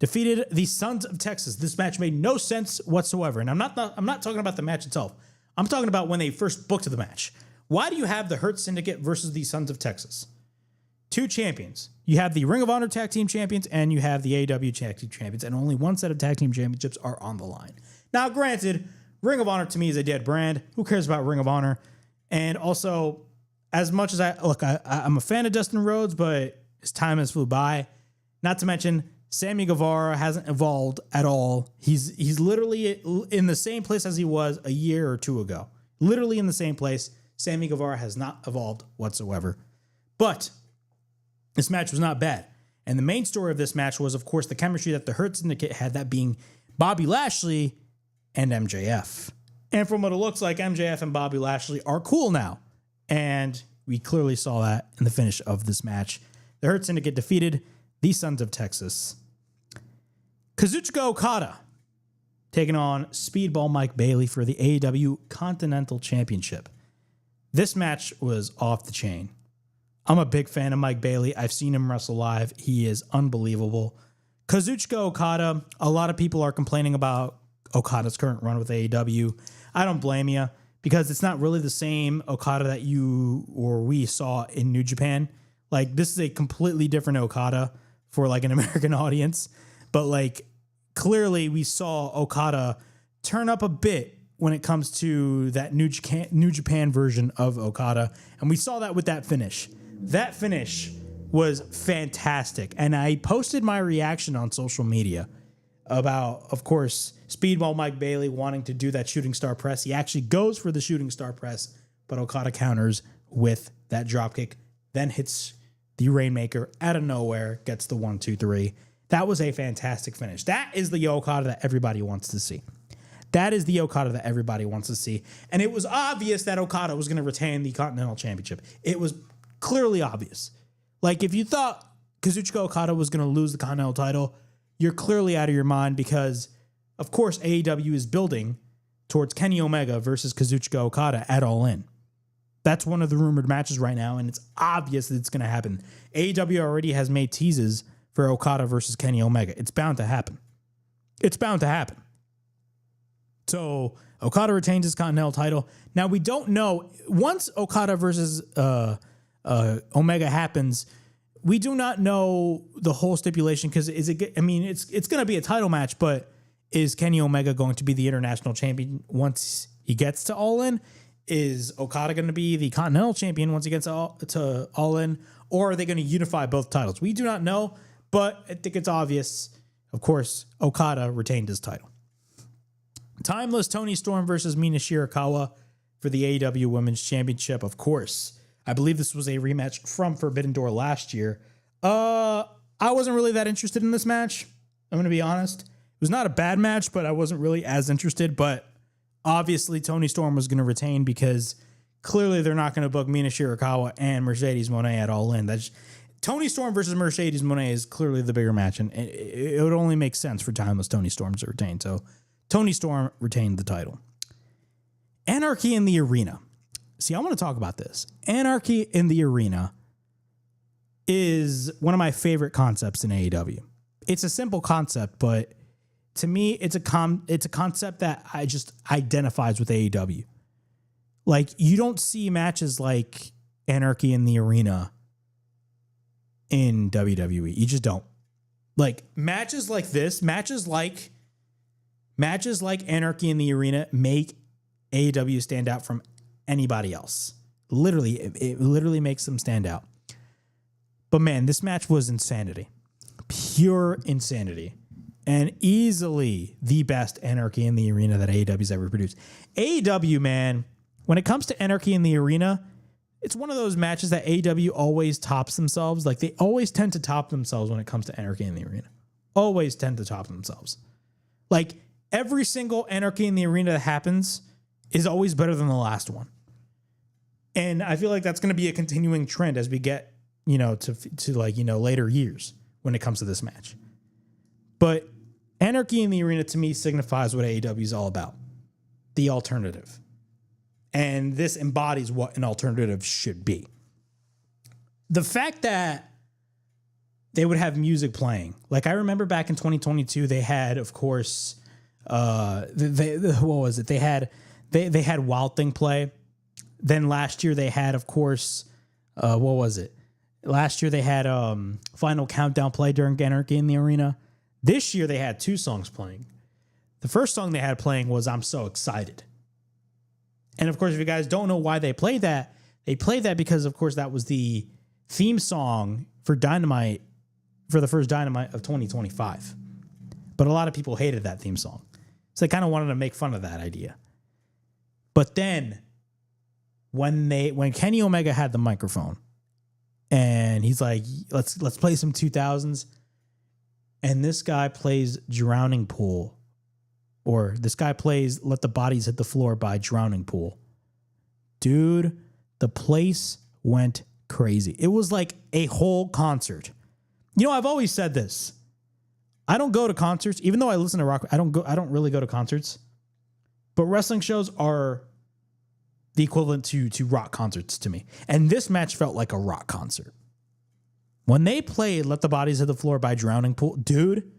defeated the Sons of Texas. This match made no sense whatsoever. And I'm not talking about the match itself. I'm talking about when they first booked the match. Why do you have the Hurt Syndicate versus the Sons of Texas? Two champions. You have the Ring of Honor Tag Team Champions, and you have the AEW Tag Team Champions, and only one set of Tag Team Championships are on the line. Now, granted, Ring of Honor to me is a dead brand. Who cares about Ring of Honor? And also, as much as I'm a fan of Dustin Rhodes, but his time has flew by. Not to mention, Sammy Guevara hasn't evolved at all. He's literally in the same place as he was a year or two ago. Literally in the same place. Sammy Guevara has not evolved whatsoever. But this match was not bad. And the main story of this match was, of course, the chemistry that the Hurt Syndicate had, that being Bobby Lashley and MJF. And from what it looks like, MJF and Bobby Lashley are cool now. And we clearly saw that in the finish of this match. The Hurt Syndicate defeated the Sons of Texas. Kazuchika Okada taking on Speedball Mike Bailey for the AEW Continental Championship. This match was off the chain. I'm a big fan of Mike Bailey. I've seen him wrestle live. He is unbelievable. Kazuchika Okada, a lot of people are complaining about Okada's current run with AEW. I don't blame you because it's not really the same Okada that you or we saw in New Japan. Like, this is a completely different Okada for like an American audience. But like, clearly we saw Okada turn up a bit when it comes to that New Japan version of Okada. And we saw that with that finish. That finish was fantastic. And I posted my reaction on social media about, of course, Speedball Mike Bailey wanting to do that shooting star press. He actually goes for the shooting star press, but Okada counters with that dropkick, then hits the Rainmaker out of nowhere, gets the 1, 2, 3. That was a fantastic finish. That is the Okada that everybody wants to see. That is the Okada that everybody wants to see. And it was obvious that Okada was going to retain the Continental Championship. It was clearly obvious. Like, if you thought Kazuchika Okada was going to lose the Continental title, you're clearly out of your mind because, of course, AEW is building towards Kenny Omega versus Kazuchika Okada at All In. That's one of the rumored matches right now, and it's obvious that it's going to happen. AEW already has made teases for Okada versus Kenny Omega. It's bound to happen. It's bound to happen. So Okada retains his Continental title. Now, we don't know. Once Okada versus Omega happens, we do not know the whole stipulation because it's going to be a title match, but is Kenny Omega going to be the international champion once he gets to All In? Is Okada going to be the Continental champion once he gets to All In? Or are they going to unify both titles? We do not know, but I think it's obvious. Of course, Okada retained his title. Timeless Toni Storm versus Mina Shirakawa for the AEW Women's Championship, of course. I believe this was a rematch from Forbidden Door last year. I wasn't really that interested in this match. I'm going to be honest. It was not a bad match, but I wasn't really as interested. But obviously, Toni Storm was going to retain because clearly they're not going to book Mina Shirakawa and Mercedes Moné at All In. Toni Storm versus Mercedes Moné is clearly the bigger match, and it would only make sense for Timeless Toni Storm to retain. So Toni Storm retained the title. Anarchy in the Arena. See, I want to talk about this. Anarchy in the Arena is one of my favorite concepts in AEW. It's a simple concept, but to me, it's a concept that I just identifies with AEW. Like, you don't see matches like Anarchy in the Arena in WWE. You just don't. Like, matches like this, matches like Anarchy in the Arena make AEW stand out from anybody else. Literally, it literally makes them stand out. But man, this match was insanity. Pure insanity. And easily the best Anarchy in the Arena that AEW's ever produced. AEW, man, when it comes to Anarchy in the Arena, it's one of those matches that AEW always tops themselves. Like, they always tend to top themselves when it comes to Anarchy in the Arena. Always tend to top themselves. Like, every single Anarchy in the Arena that happens is always better than the last one. And I feel like that's going to be a continuing trend as we get, to later years when it comes to this match. But Anarchy in the Arena to me signifies what AEW is all about. The alternative. And this embodies what an alternative should be. The fact that they would have music playing. Like, I remember back in 2022, they had, of course, what was it? They had Wild Thing play. Then last year they had, of course, what was it? Last year they had Final Countdown play during Anarchy in the Arena. This year they had two songs playing. The first song they had playing was I'm So Excited. And of course, if you guys don't know why they played that because, of course, that was the theme song for Dynamite, for the first Dynamite of 2025. But a lot of people hated that theme song. So they kind of wanted to make fun of that idea. But then when Kenny Omega had the microphone and he's like, let's play some 2000s. And this guy plays Drowning Pool, or this guy plays Let the Bodies Hit the Floor by Drowning Pool. Dude, the place went crazy. It was like a whole concert. I've always said this. I don't go to concerts, even though I listen to rock. I don't really go to concerts, but wrestling shows are the equivalent to rock concerts to me. And this match felt like a rock concert. When they played Let the Bodies Hit the Floor by Drowning Pool, dude,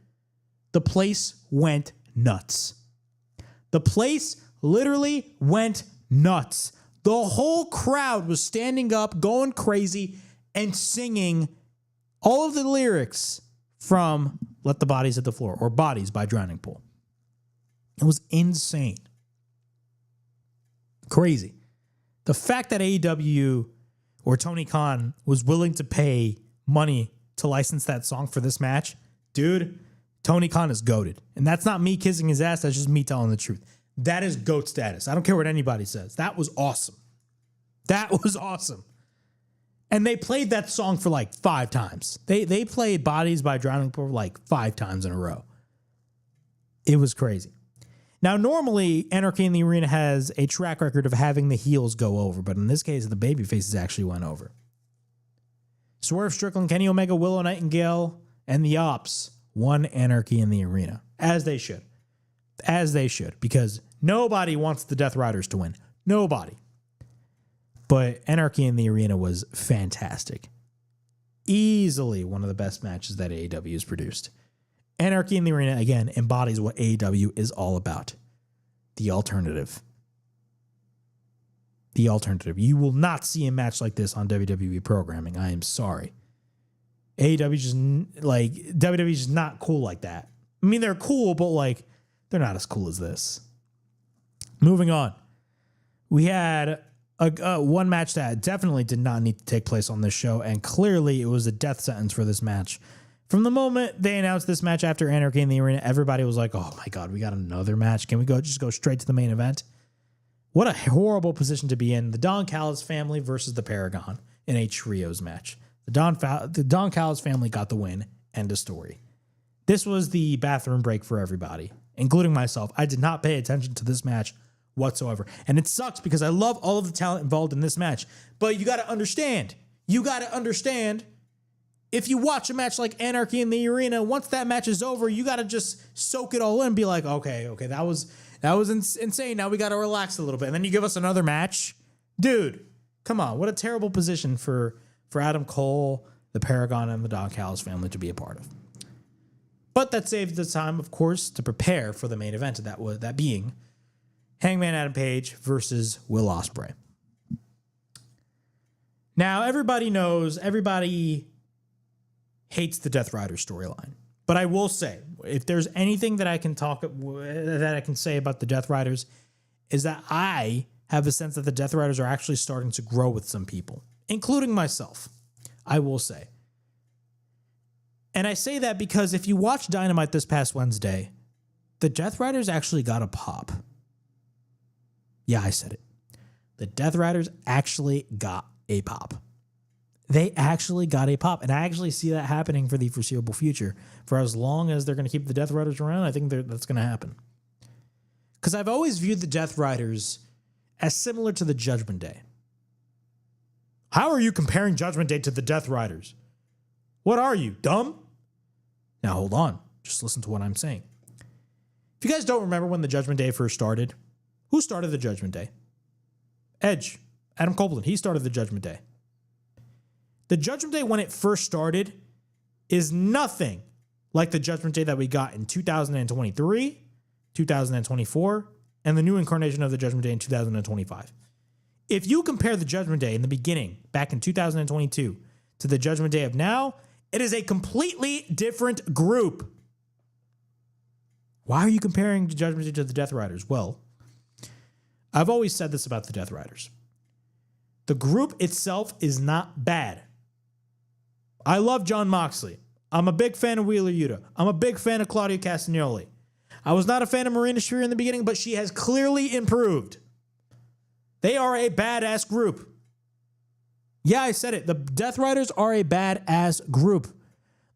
the place went nuts. The place literally went nuts. The whole crowd was standing up, going crazy, and singing all of the lyrics from Let the Bodies Hit the Floor, or Bodies by Drowning Pool. It was insane. Crazy. The fact that AEW or Tony Khan was willing to pay money to license that song for this match, dude, Tony Khan is goated. And that's not me kissing his ass. That's just me telling the truth. That is GOAT status. I don't care what anybody says. That was awesome. That was awesome. And they played that song for like 5 times. They played Bodies by Drowning Pool like 5 times in a row. It was crazy. Now, normally, Anarchy in the Arena has a track record of having the heels go over, but in this case, the babyfaces actually went over. Swerve Strickland, Kenny Omega, Willow Nightingale, and the Ops won Anarchy in the Arena, as they should. As they should, because nobody wants the Death Riders to win. Nobody. But Anarchy in the Arena was fantastic. Easily one of the best matches that AEW has produced. Anarchy in the Arena, again, embodies what AEW is all about. The alternative. The alternative. You will not see a match like this on WWE programming. I am sorry. AEW WWE is just not cool like that. I mean, they're cool, but like, they're not as cool as this. Moving on. We had one match that definitely did not need to take place on this show, and clearly it was a death sentence for this match. From the moment they announced this match after Anarchy in the Arena, everybody was like, oh my God, we got another match. Can we just go straight to the main event? What a horrible position to be in. The Don Callis family versus the Paragon in a trios match. The Don Callis family got the win. End of story. This was the bathroom break for everybody, including myself. I did not pay attention to this match whatsoever. And it sucks because I love all of the talent involved in this match. But you got to understand. If you watch a match like Anarchy in the Arena, once that match is over, you got to just soak it all in and be like, okay, that was insane. Now we got to relax a little bit. And then you give us another match. Dude, come on. What a terrible position for Adam Cole, the Paragon, and the Don Callis family to be a part of. But that saved the time, of course, to prepare for the main event, that being Hangman Adam Page versus Will Ospreay. Now, everybody hates the Death Rider storyline. But I will say, if there's anything that I can say about the Death Riders, is that I have a sense that the Death Riders are actually starting to grow with some people, including myself, I will say. And I say that because if you watch Dynamite this past Wednesday, the Death Riders actually got a pop. Yeah, I said it. The Death Riders actually got a pop. They actually got a pop. And I actually see that happening for the foreseeable future. For as long as they're going to keep the Death Riders around, I think that's going to happen. Because I've always viewed the Death Riders as similar to the Judgment Day. How are you comparing Judgment Day to the Death Riders? What are you, dumb? Now, hold on. Just listen to what I'm saying. If you guys don't remember when the Judgment Day first started, who started the Judgment Day? Edge. Adam Copeland. He started the Judgment Day. The Judgment Day, when it first started, is nothing like the Judgment Day that we got in 2023, 2024, and the new incarnation of the Judgment Day in 2025. If you compare the Judgment Day in the beginning, back in 2022, to the Judgment Day of now, it is a completely different group. Why are you comparing the Judgment Day to the Death Riders? Well, I've always said this about the Death Riders. The group itself is not bad. I love Jon Moxley. I'm a big fan of Wheeler Yuta. I'm a big fan of Claudia Castagnoli. I was not a fan of Marina Shafir in the beginning, but she has clearly improved. They are a badass group. Yeah, I said it. The Death Riders are a badass group.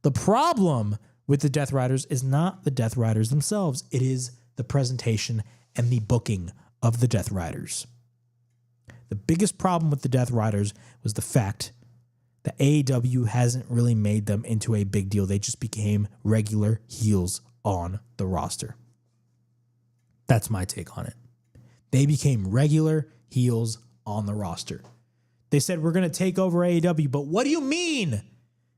The problem with the Death Riders is not the Death Riders themselves. It is the presentation and the booking of the Death Riders. The biggest problem with the Death Riders was the fact The AEW hasn't really made them into a big deal. They just became regular heels on the roster. That's my take on it. They became regular heels on the roster. They said, we're going to take over AEW, but what do you mean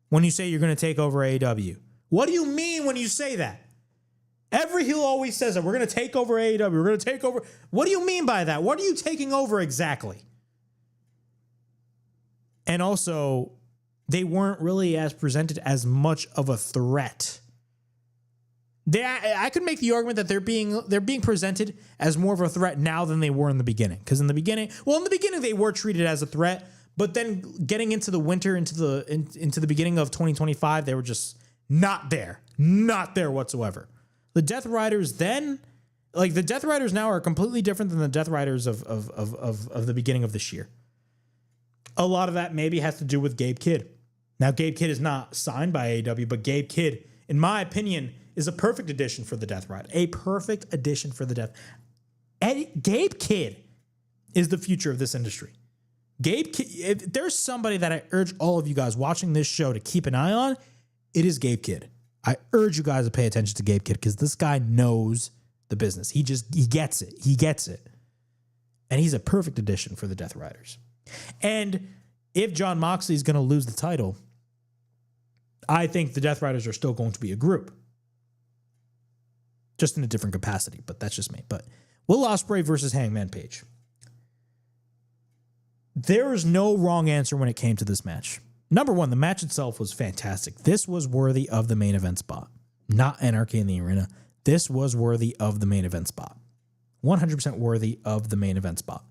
when you say you're going to take over AEW? What do you mean when you say that? Every heel always says that we're going to take over AEW. We're going to take over. What do you mean by that? What are you taking over exactly? And also, they weren't really as presented as much of a threat. I could make the argument that they're being presented as more of a threat now than they were in the beginning. Because in the beginning they were treated as a threat, but then getting into the winter, into the beginning of 2025, they were just not there whatsoever. The Death Riders then, like the Death Riders now are completely different than the Death Riders of the beginning of this year. A lot of that maybe has to do with Gabe Kidd. Now, Gabe Kidd is not signed by AEW, but Gabe Kidd, in my opinion, is a perfect addition for the Death Rider. A perfect addition for the Death. Gabe Kidd is the future of this industry. Gabe Kidd, if there's somebody that I urge all of you guys watching this show to keep an eye on, it is Gabe Kidd. I urge you guys to pay attention to Gabe Kidd because this guy knows the business. He gets it. He gets it. And he's a perfect addition for the Death Riders. And if Jon Moxley is going to lose the title, I think the Death Riders are still going to be a group. Just in a different capacity, but that's just me. But Will Ospreay versus Hangman Page. There is no wrong answer when it came to this match. Number one, the match itself was fantastic. This was worthy of the main event spot. Not Anarchy in the Arena. This was worthy of the main event spot. 100% worthy of the main event spot.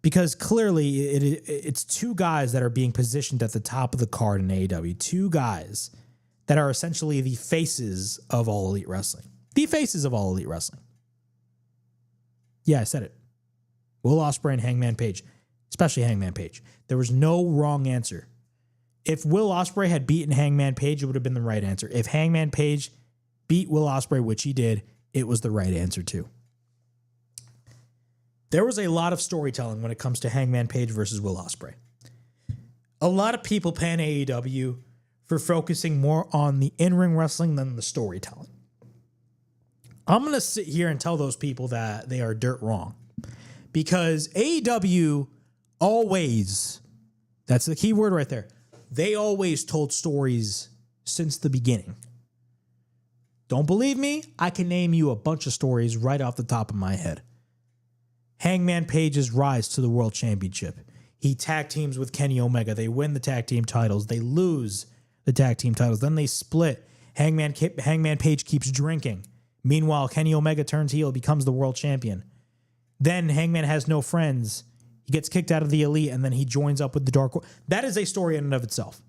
Because clearly it's two guys that are being positioned at the top of the card in AEW. Two guys that are essentially the faces of All Elite Wrestling. The faces of All Elite Wrestling. Yeah, I said it. Will Ospreay and Hangman Page. Especially Hangman Page. There was no wrong answer. If Will Ospreay had beaten Hangman Page, it would have been the right answer. If Hangman Page beat Will Ospreay, which he did, it was the right answer too. There was a lot of storytelling when it comes to Hangman Page versus Will Ospreay. A lot of people pan AEW for focusing more on the in-ring wrestling than the storytelling. I'm going to sit here and tell those people that they are dirt wrong. Because AEW always, that's the key word right there, they always told stories since the beginning. Don't believe me? I can name you a bunch of stories right off the top of my head. Hangman Page's rise to the World Championship. He tag teams with Kenny Omega. They win the tag team titles. They lose the tag team titles. Then they split. Hangman Page keeps drinking. Meanwhile, Kenny Omega turns heel, becomes the world champion. Then Hangman has no friends. He gets kicked out of the Elite, and then he joins up with the Dark Order. That is a story in and of itself.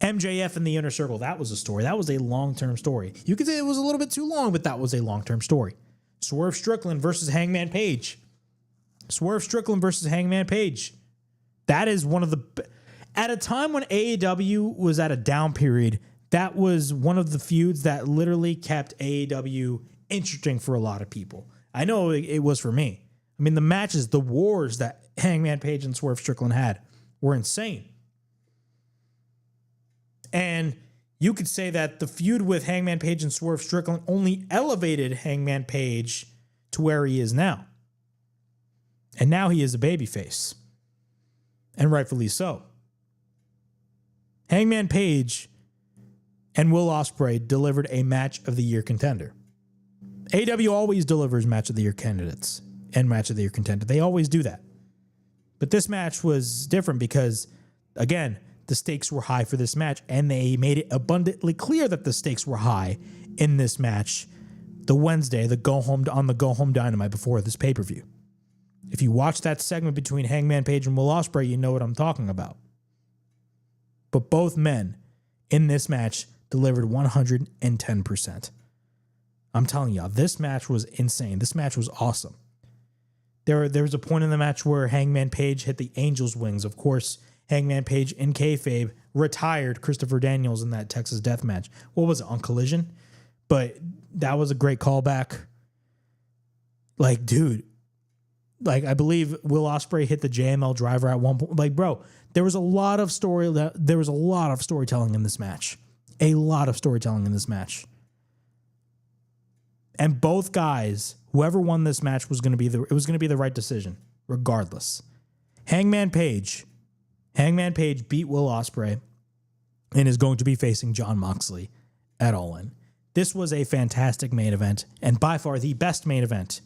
MJF and the Inner Circle, that was a story. That was a long-term story. You could say it was a little bit too long, but that was a long-term story. Swerve Strickland versus Hangman Page. Swerve Strickland versus Hangman Page. That is one of the... At a time when AEW was at a down period, that was one of the feuds that literally kept AEW interesting for a lot of people. I know it was for me. I mean, the matches, the wars that Hangman Page and Swerve Strickland had were insane. And you could say that the feud with Hangman Page and Swerve Strickland only elevated Hangman Page to where he is now. And now he is a babyface. And rightfully so. Hangman Page and Will Ospreay delivered a match of the year contender. AEW always delivers match of the year candidates and match of the year contender. They always do that. But this match was different because, again, the stakes were high for this match, and they made it abundantly clear that the stakes were high in this match the Wednesday, the Go Home Dynamite before this pay-per-view. If you watch that segment between Hangman Page and Will Ospreay, you know what I'm talking about. But both men in this match delivered 110%. I'm telling y'all, this match was insane. This match was awesome. There was a point in the match where Hangman Page hit the Angel's Wings. Of course, Hangman Page in kayfabe retired Christopher Daniels in that Texas Death Match. What was it, on Collision? But that was a great callback. Like, dude, Like, I believe Will Ospreay hit the JML driver at one point. Like, bro, there was a lot of storytelling in this match. A lot of storytelling in this match. And both guys, whoever won this match was going to be the right decision, regardless. Hangman Page beat Will Ospreay and is going to be facing Jon Moxley at All In. This was a fantastic main event, and by far the best main event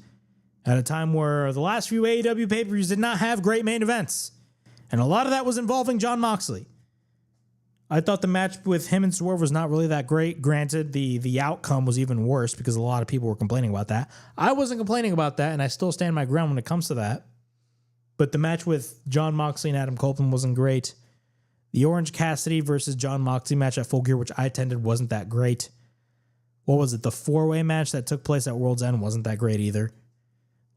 at a time where the last few AEW pay-per-views did not have great main events. And a lot of that was involving Jon Moxley. I thought the match with him and Swerve was not really that great. Granted, the outcome was even worse because a lot of people were complaining about that. I wasn't complaining about that, and I still stand my ground when it comes to that. But the match with Jon Moxley and Adam Copeland wasn't great. The Orange Cassidy versus Jon Moxley match at Full Gear, which I attended, wasn't that great. What was it? The 4-way match that took place at World's End wasn't that great either.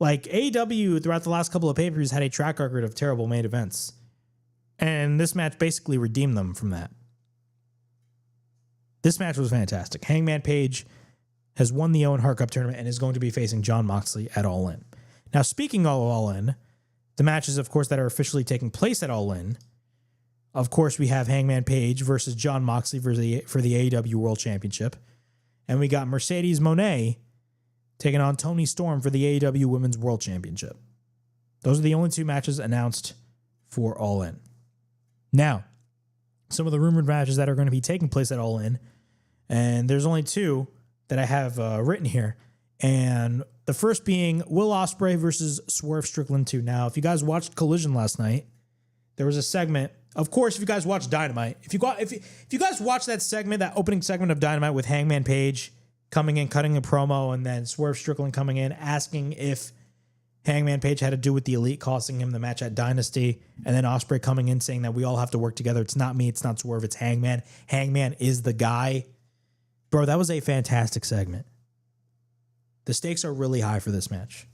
Like, AEW throughout the last couple of pay-per-views had a track record of terrible main events. And this match basically redeemed them from that. This match was fantastic. Hangman Page has won the Owen Hart Cup tournament and is going to be facing Jon Moxley at All In. Now, speaking of All In, the matches, of course, that are officially taking place at All In, of course, we have Hangman Page versus Jon Moxley for the AEW World Championship. And we got Mercedes Moné taking on Toni Storm for the AEW Women's World Championship. Those are the only two matches announced for All In. Now, some of the rumored matches that are going to be taking place at All In, and there's only two that I have written here. And the first being Will Ospreay versus Swerve Strickland 2. Now, if you guys watched Collision last night, there was a segment. Of course, if you guys watched Dynamite, if you guys watched that segment, that opening segment of Dynamite with Hangman Page coming in, cutting a promo, and then Swerve Strickland coming in, asking if Hangman Page had to do with the Elite costing him the match at Dynasty, and then Ospreay coming in saying that we all have to work together. It's not me, it's not Swerve, it's Hangman. Hangman is the guy. Bro, that was a fantastic segment. The stakes are really high for this match.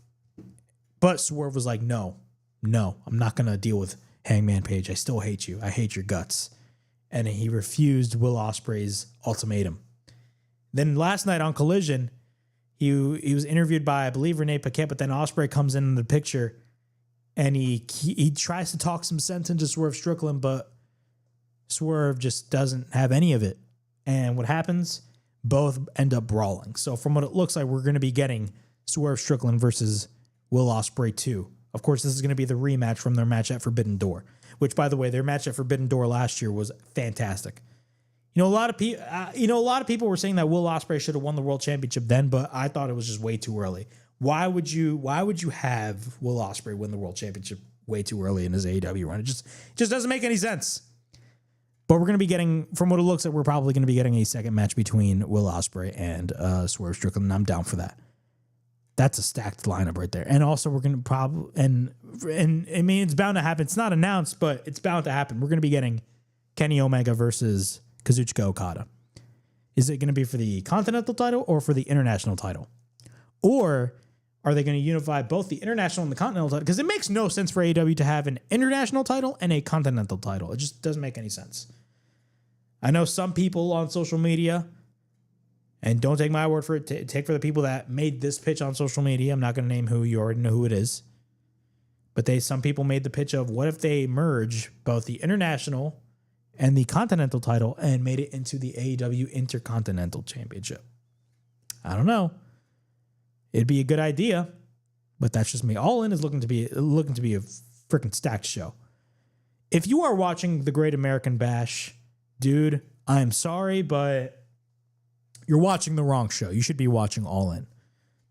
But Swerve was like, no, I'm not going to deal with Hangman Page. I still hate you. I hate your guts. And he refused Will Ospreay's ultimatum. Then last night on Collision, he was interviewed by, I believe, Renee Paquette, but then Ospreay comes in the picture and he tries to talk some sense into Swerve Strickland, but Swerve just doesn't have any of it. And what happens? Both end up brawling. So from what it looks like, we're going to be getting Swerve Strickland versus Will Ospreay 2. Of course, this is going to be the rematch from their match at Forbidden Door, which, by the way, their match at Forbidden Door last year was fantastic. A lot of people were saying that Will Ospreay should have won the World Championship then, but I thought it was just way too early. Why would you have Will Ospreay win the World Championship way too early in his AEW run? It just doesn't make any sense. But we're going to be getting, from what it looks like, we're probably going to be getting a second match between Will Ospreay and Swerve Strickland, and I'm down for that. That's a stacked lineup right there. And also we're going to probably, and I mean, it's bound to happen. It's not announced, but it's bound to happen. We're going to be getting Kenny Omega versus Kazuchika Okada. Is it going to be for the Continental title or for the International title? Or are they going to unify both the International and the Continental title? Because it makes no sense for AEW to have an International title and a Continental title. It just doesn't make any sense. I know some people on social media, and don't take my word for it, take for the people that made this pitch on social media. I'm not going to name who, you already know who it is. But some people made the pitch of, what if they merge both the International and the Continental title and made it into the AEW Intercontinental Championship? I don't know. It'd be a good idea, but that's just me. All In is looking to be a freaking stacked show. If you are watching the Great American Bash, dude, I'm sorry, but you're watching the wrong show. You should be watching All In.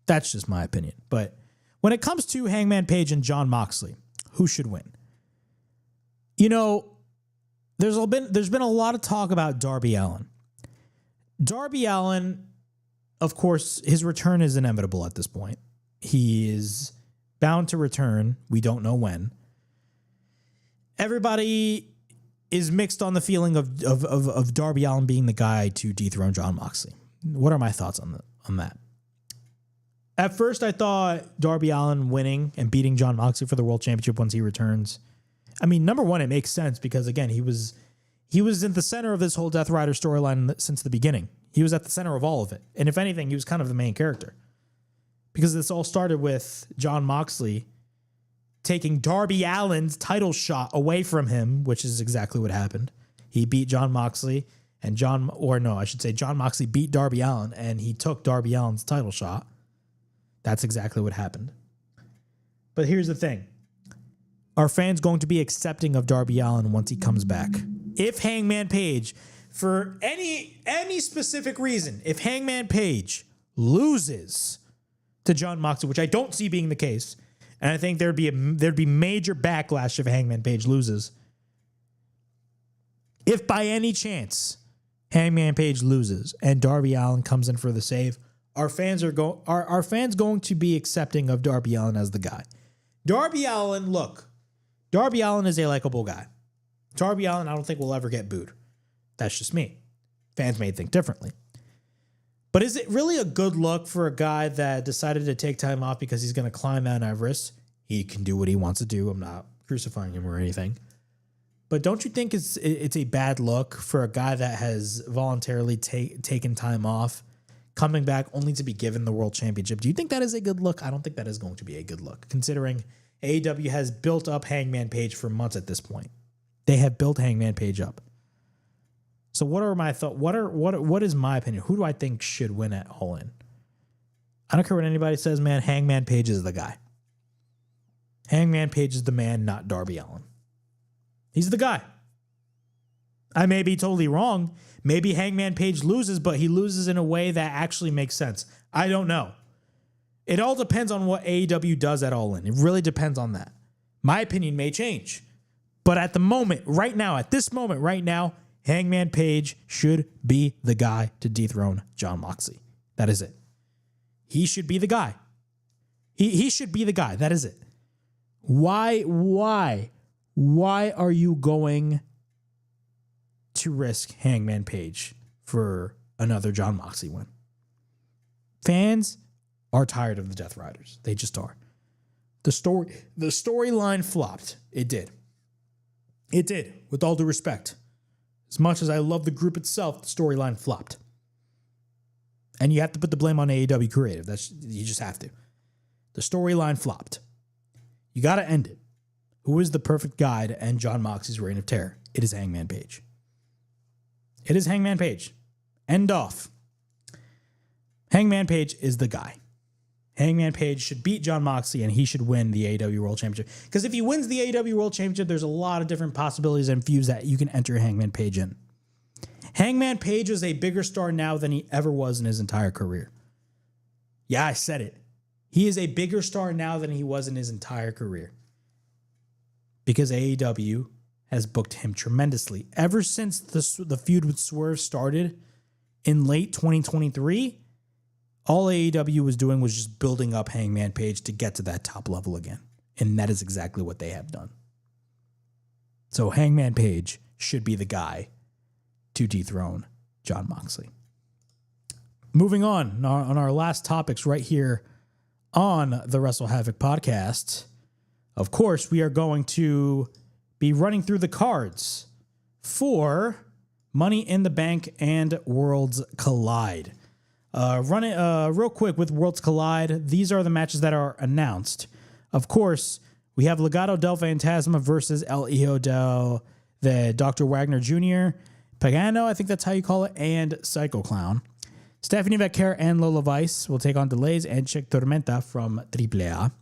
That's just my opinion. But when it comes to Hangman Page and Jon Moxley, who should win? There's been a lot of talk about Darby Allin. Darby Allin, of course, his return is inevitable at this point. He is bound to return. We don't know when. Everybody is mixed on the feeling of Darby Allin being the guy to dethrone Jon Moxley. What are my thoughts on that? At first, I thought Darby Allin winning and beating Jon Moxley for the World Championship once he returns. I mean, number one, it makes sense because, again, he was in the center of this whole Death Rider storyline since the beginning. He was at the center of all of it. And if anything, he was kind of the main character. Because this all started with Jon Moxley taking Darby Allin's title shot away from him, which is exactly what happened. He beat Jon Moxley and John Moxley beat Darby Allin and he took Darby Allin's title shot. That's exactly what happened. But here's the thing. Are fans going to be accepting of Darby Allin once he comes back? If Hangman Page, for any specific reason, if Hangman Page loses to Jon Moxley, which I don't see being the case, and I think there'd be major backlash if Hangman Page loses. If by any chance Hangman Page loses and Darby Allin comes in for the save, are fans going to be accepting of Darby Allin as the guy? Darby Allin is a likable guy. Darby Allin, I don't think will ever get booed. That's just me. Fans may think differently. But is it really a good look for a guy that decided to take time off because he's going to climb Mount Everest? He can do what he wants to do. I'm not crucifying him or anything. But don't you think it's a bad look for a guy that has voluntarily taken time off, coming back only to be given the world championship? Do you think that is a good look? I don't think that is going to be a good look, considering AEW has built up Hangman Page for months at this point. They have built Hangman Page up. So what are my thoughts? What is my opinion? Who do I think should win at All In? I don't care what anybody says, man. Hangman Page is the guy. Hangman Page is the man, not Darby Allin. He's the guy. I may be totally wrong. Maybe Hangman Page loses, but he loses in a way that actually makes sense. I don't know. It all depends on what AEW does at All In. It really depends on that. My opinion may change. But at the moment, right now, Hangman Page should be the guy to dethrone Jon Moxley. That is it. He should be the guy. He should be the guy. That is it. Why are you going to risk Hangman Page for another Jon Moxley win? Fans are tired of the Death Riders. They just are. The storyline flopped. It did. It did, with all due respect. As much as I love the group itself, the storyline flopped. And you have to put the blame on AEW Creative. You just have to. The storyline flopped. You got to end it. Who is the perfect guy to end Jon Moxley's reign of terror? It is Hangman Page. It is Hangman Page. End off. Hangman Page is the guy. Hangman Page should beat Jon Moxley and he should win the AEW World Championship. Because if he wins the AEW World Championship, there's a lot of different possibilities and feuds that you can enter Hangman Page in. Hangman Page is a bigger star now than he ever was in his entire career. Yeah, I said it. He is a bigger star now than he was in his entire career. Because AEW has booked him tremendously. Ever since the feud with Swerve started in late 2023, all AEW was doing was just building up Hangman Page to get to that top level again. And that is exactly what they have done. So Hangman Page should be the guy to dethrone Jon Moxley. Moving on our last topics right here on the WrestleHavoc podcast. Of course, we are going to be running through the cards for Money in the Bank and Worlds Collide. Run it real quick with Worlds Collide. These are the matches that are announced. Of course, we have Legado del Fantasma versus El Hijo del the Dr. Wagner Jr., Pagano, I think that's how you call it, and Psycho Clown. Stephanie Vaquer and Lola Vice will take on Delays and Chick Tormenta from AAA.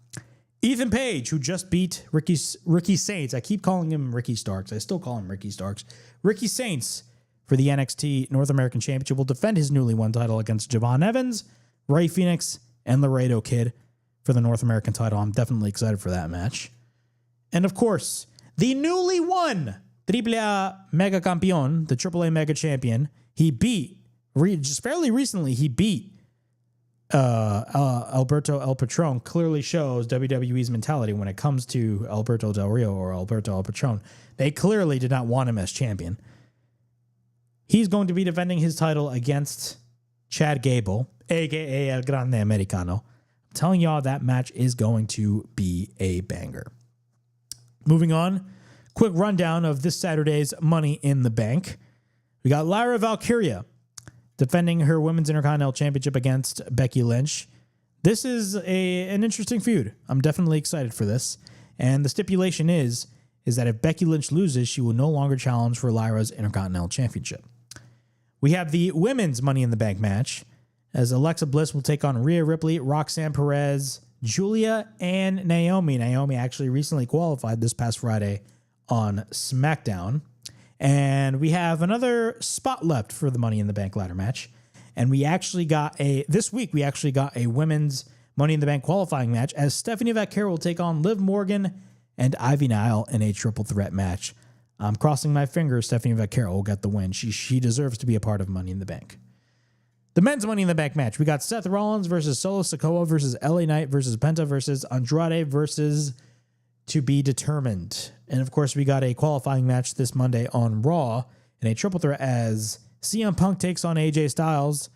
Ethan Page, who just beat Ricky Saints. I keep calling him Ricky Starks. I still call him Ricky Starks. Ricky Saints for the NXT North American Championship will defend his newly won title against Javon Evans, Ray Phoenix, and Laredo Kid for the North American title. I'm definitely excited for that match. And of course, the newly won AAA Mega Campeon, the AAA Mega Champion, he beat, just fairly recently, he beat Alberto El Patron. Clearly shows WWE's mentality when it comes to Alberto Del Rio or Alberto El Patron. They clearly did not want him as champion. He's going to be defending his title against Chad Gable, a.k.a. El Grande Americano. I'm telling y'all that match is going to be a banger. Moving on, quick rundown of this Saturday's Money in the Bank. We got Lyra Valkyria defending her Women's Intercontinental Championship against Becky Lynch. This is an interesting feud. I'm definitely excited for this. And the stipulation is that if Becky Lynch loses, she will no longer challenge for Lyra's Intercontinental Championship. We have the women's Money in the Bank match, as Alexa Bliss will take on Rhea Ripley, Roxanne Perez, Julia, and Naomi. Naomi actually recently qualified this past Friday on SmackDown. And we have another spot left for the Money in the Bank ladder match. And this week we actually got a women's Money in the Bank qualifying match, as Stephanie Vaquero will take on Liv Morgan and Ivy Nile in a triple threat match. I'm crossing my fingers Stephanie Vaquero will get the win. She deserves to be a part of Money in the Bank. The men's Money in the Bank match, we got Seth Rollins versus Solo Sikoa versus LA Knight versus Penta versus Andrade versus To Be Determined. And of course, we got a qualifying match this Monday on Raw in a triple threat, as CM Punk takes on AJ Styles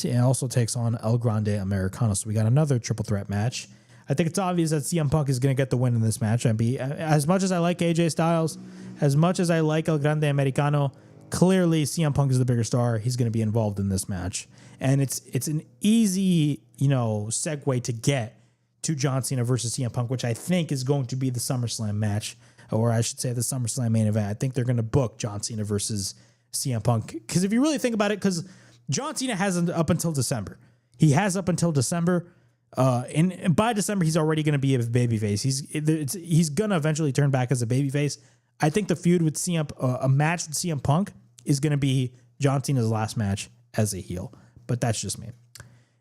and also takes on El Grande Americano. So we got another triple threat match. I think it's obvious that CM Punk is going to get the win in this match. As much as I like AJ Styles, as much as I like El Grande Americano, clearly CM Punk is the bigger star. He's going to be involved in this match. And it's an easy, segue to get to John Cena versus CM Punk, which I think is going to be the SummerSlam match, or I should say the SummerSlam main event. I think they're going to book John Cena versus CM Punk. Because if you really think about it, because John Cena has up until December. He has up until December. And by December, he's already going to be a babyface. He's going to eventually turn back as a babyface. I think the feud with a match with CM Punk is going to be John Cena's last match as a heel. But that's just me.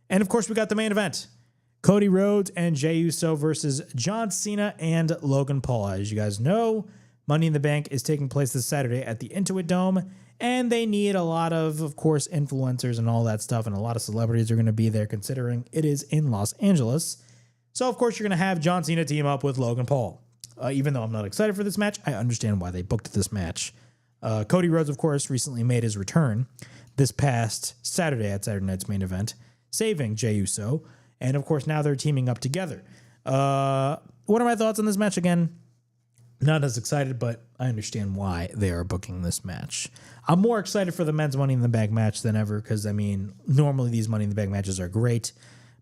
And of course, we got the main event. Cody Rhodes and Jey Uso versus John Cena and Logan Paul. As you guys know, Money in the Bank is taking place this Saturday at the Intuit Dome. And they need a lot of course, influencers and all that stuff. And a lot of celebrities are going to be there, considering it is in Los Angeles. So, of course, you're going to have John Cena team up with Logan Paul. Even though I'm not excited for this match, I understand why they booked this match. Cody Rhodes, of course, recently made his return this past Saturday at Saturday Night's Main Event, saving Jey Uso. And, of course, now they're teaming up together. What are my thoughts on this match again? Not as excited, but I understand why they are booking this match. I'm more excited for the men's Money in the Bank match than ever because, normally these Money in the Bank matches are great.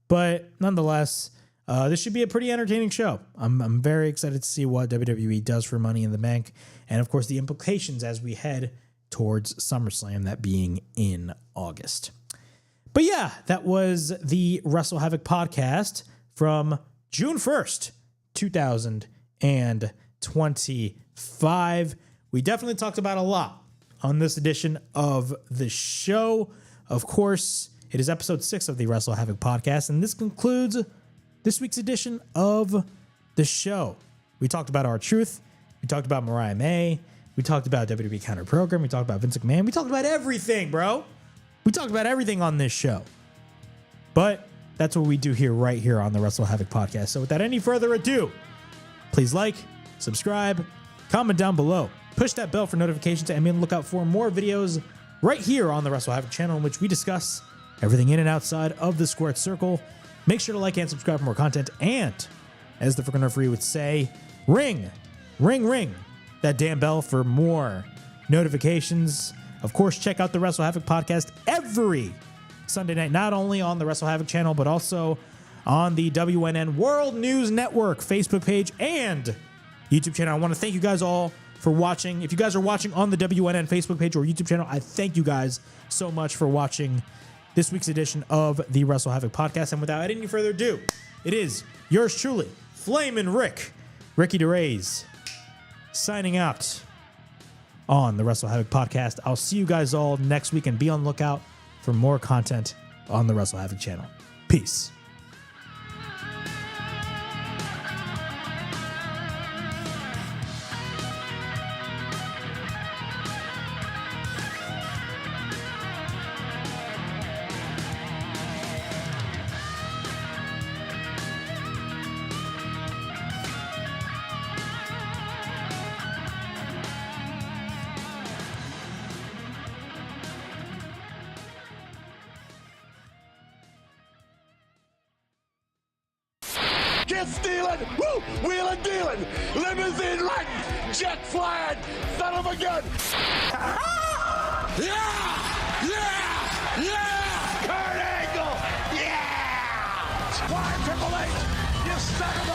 But nonetheless, this should be a pretty entertaining show. I'm very excited to see what WWE does for Money in the Bank. And, of course, the implications as we head towards SummerSlam, that being in August. But, yeah, that was the WrestleHavoc podcast from June 1st, 2025. We definitely talked about a lot on this edition of the show. Of course, it is episode 6 of the WrestleHavoc podcast, and this concludes this week's edition of the show. We talked about R-Truth. We talked about Mariah May. We talked about WWE Counter Program. We talked about Vince McMahon. We talked about everything, bro. We talked about everything on this show. But that's what we do right here on the WrestleHavoc podcast. So without any further ado, please like, subscribe, comment down below, push that bell for notifications, and be on the lookout for more videos right here on the WrestleHavoc channel in which we discuss everything in and outside of the squared circle. Make sure to like and subscribe for more content, and as the freaking referee would say, ring that damn bell for more notifications. Of course, check out the WrestleHavoc podcast every Sunday night, not only on the WrestleHavoc channel, but also on the WNN World News Network Facebook page and YouTube channel. I want to thank you guys all for watching. If you guys are watching on the WNN Facebook page or YouTube channel, I thank you guys so much for watching this week's edition of the WrestleHavoc podcast. And without any further ado, it is yours truly, Flamin' Ricky DeRays, signing out on the WrestleHavoc podcast. I'll see you guys all next week, and be on the lookout for more content on the WrestleHavoc channel. Peace. Get stealing, woo, wheeling, dealing, limousine riding, jet flying, son of a gun. Yeah! Kurt Angle, yeah! Why, Triple H, you son of a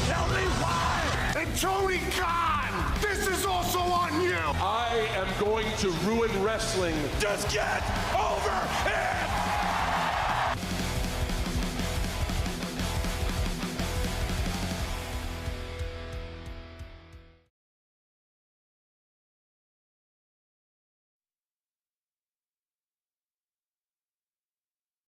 Tell me why. And Tony Khan, this is also on you. I am going to ruin wrestling. Just get over here.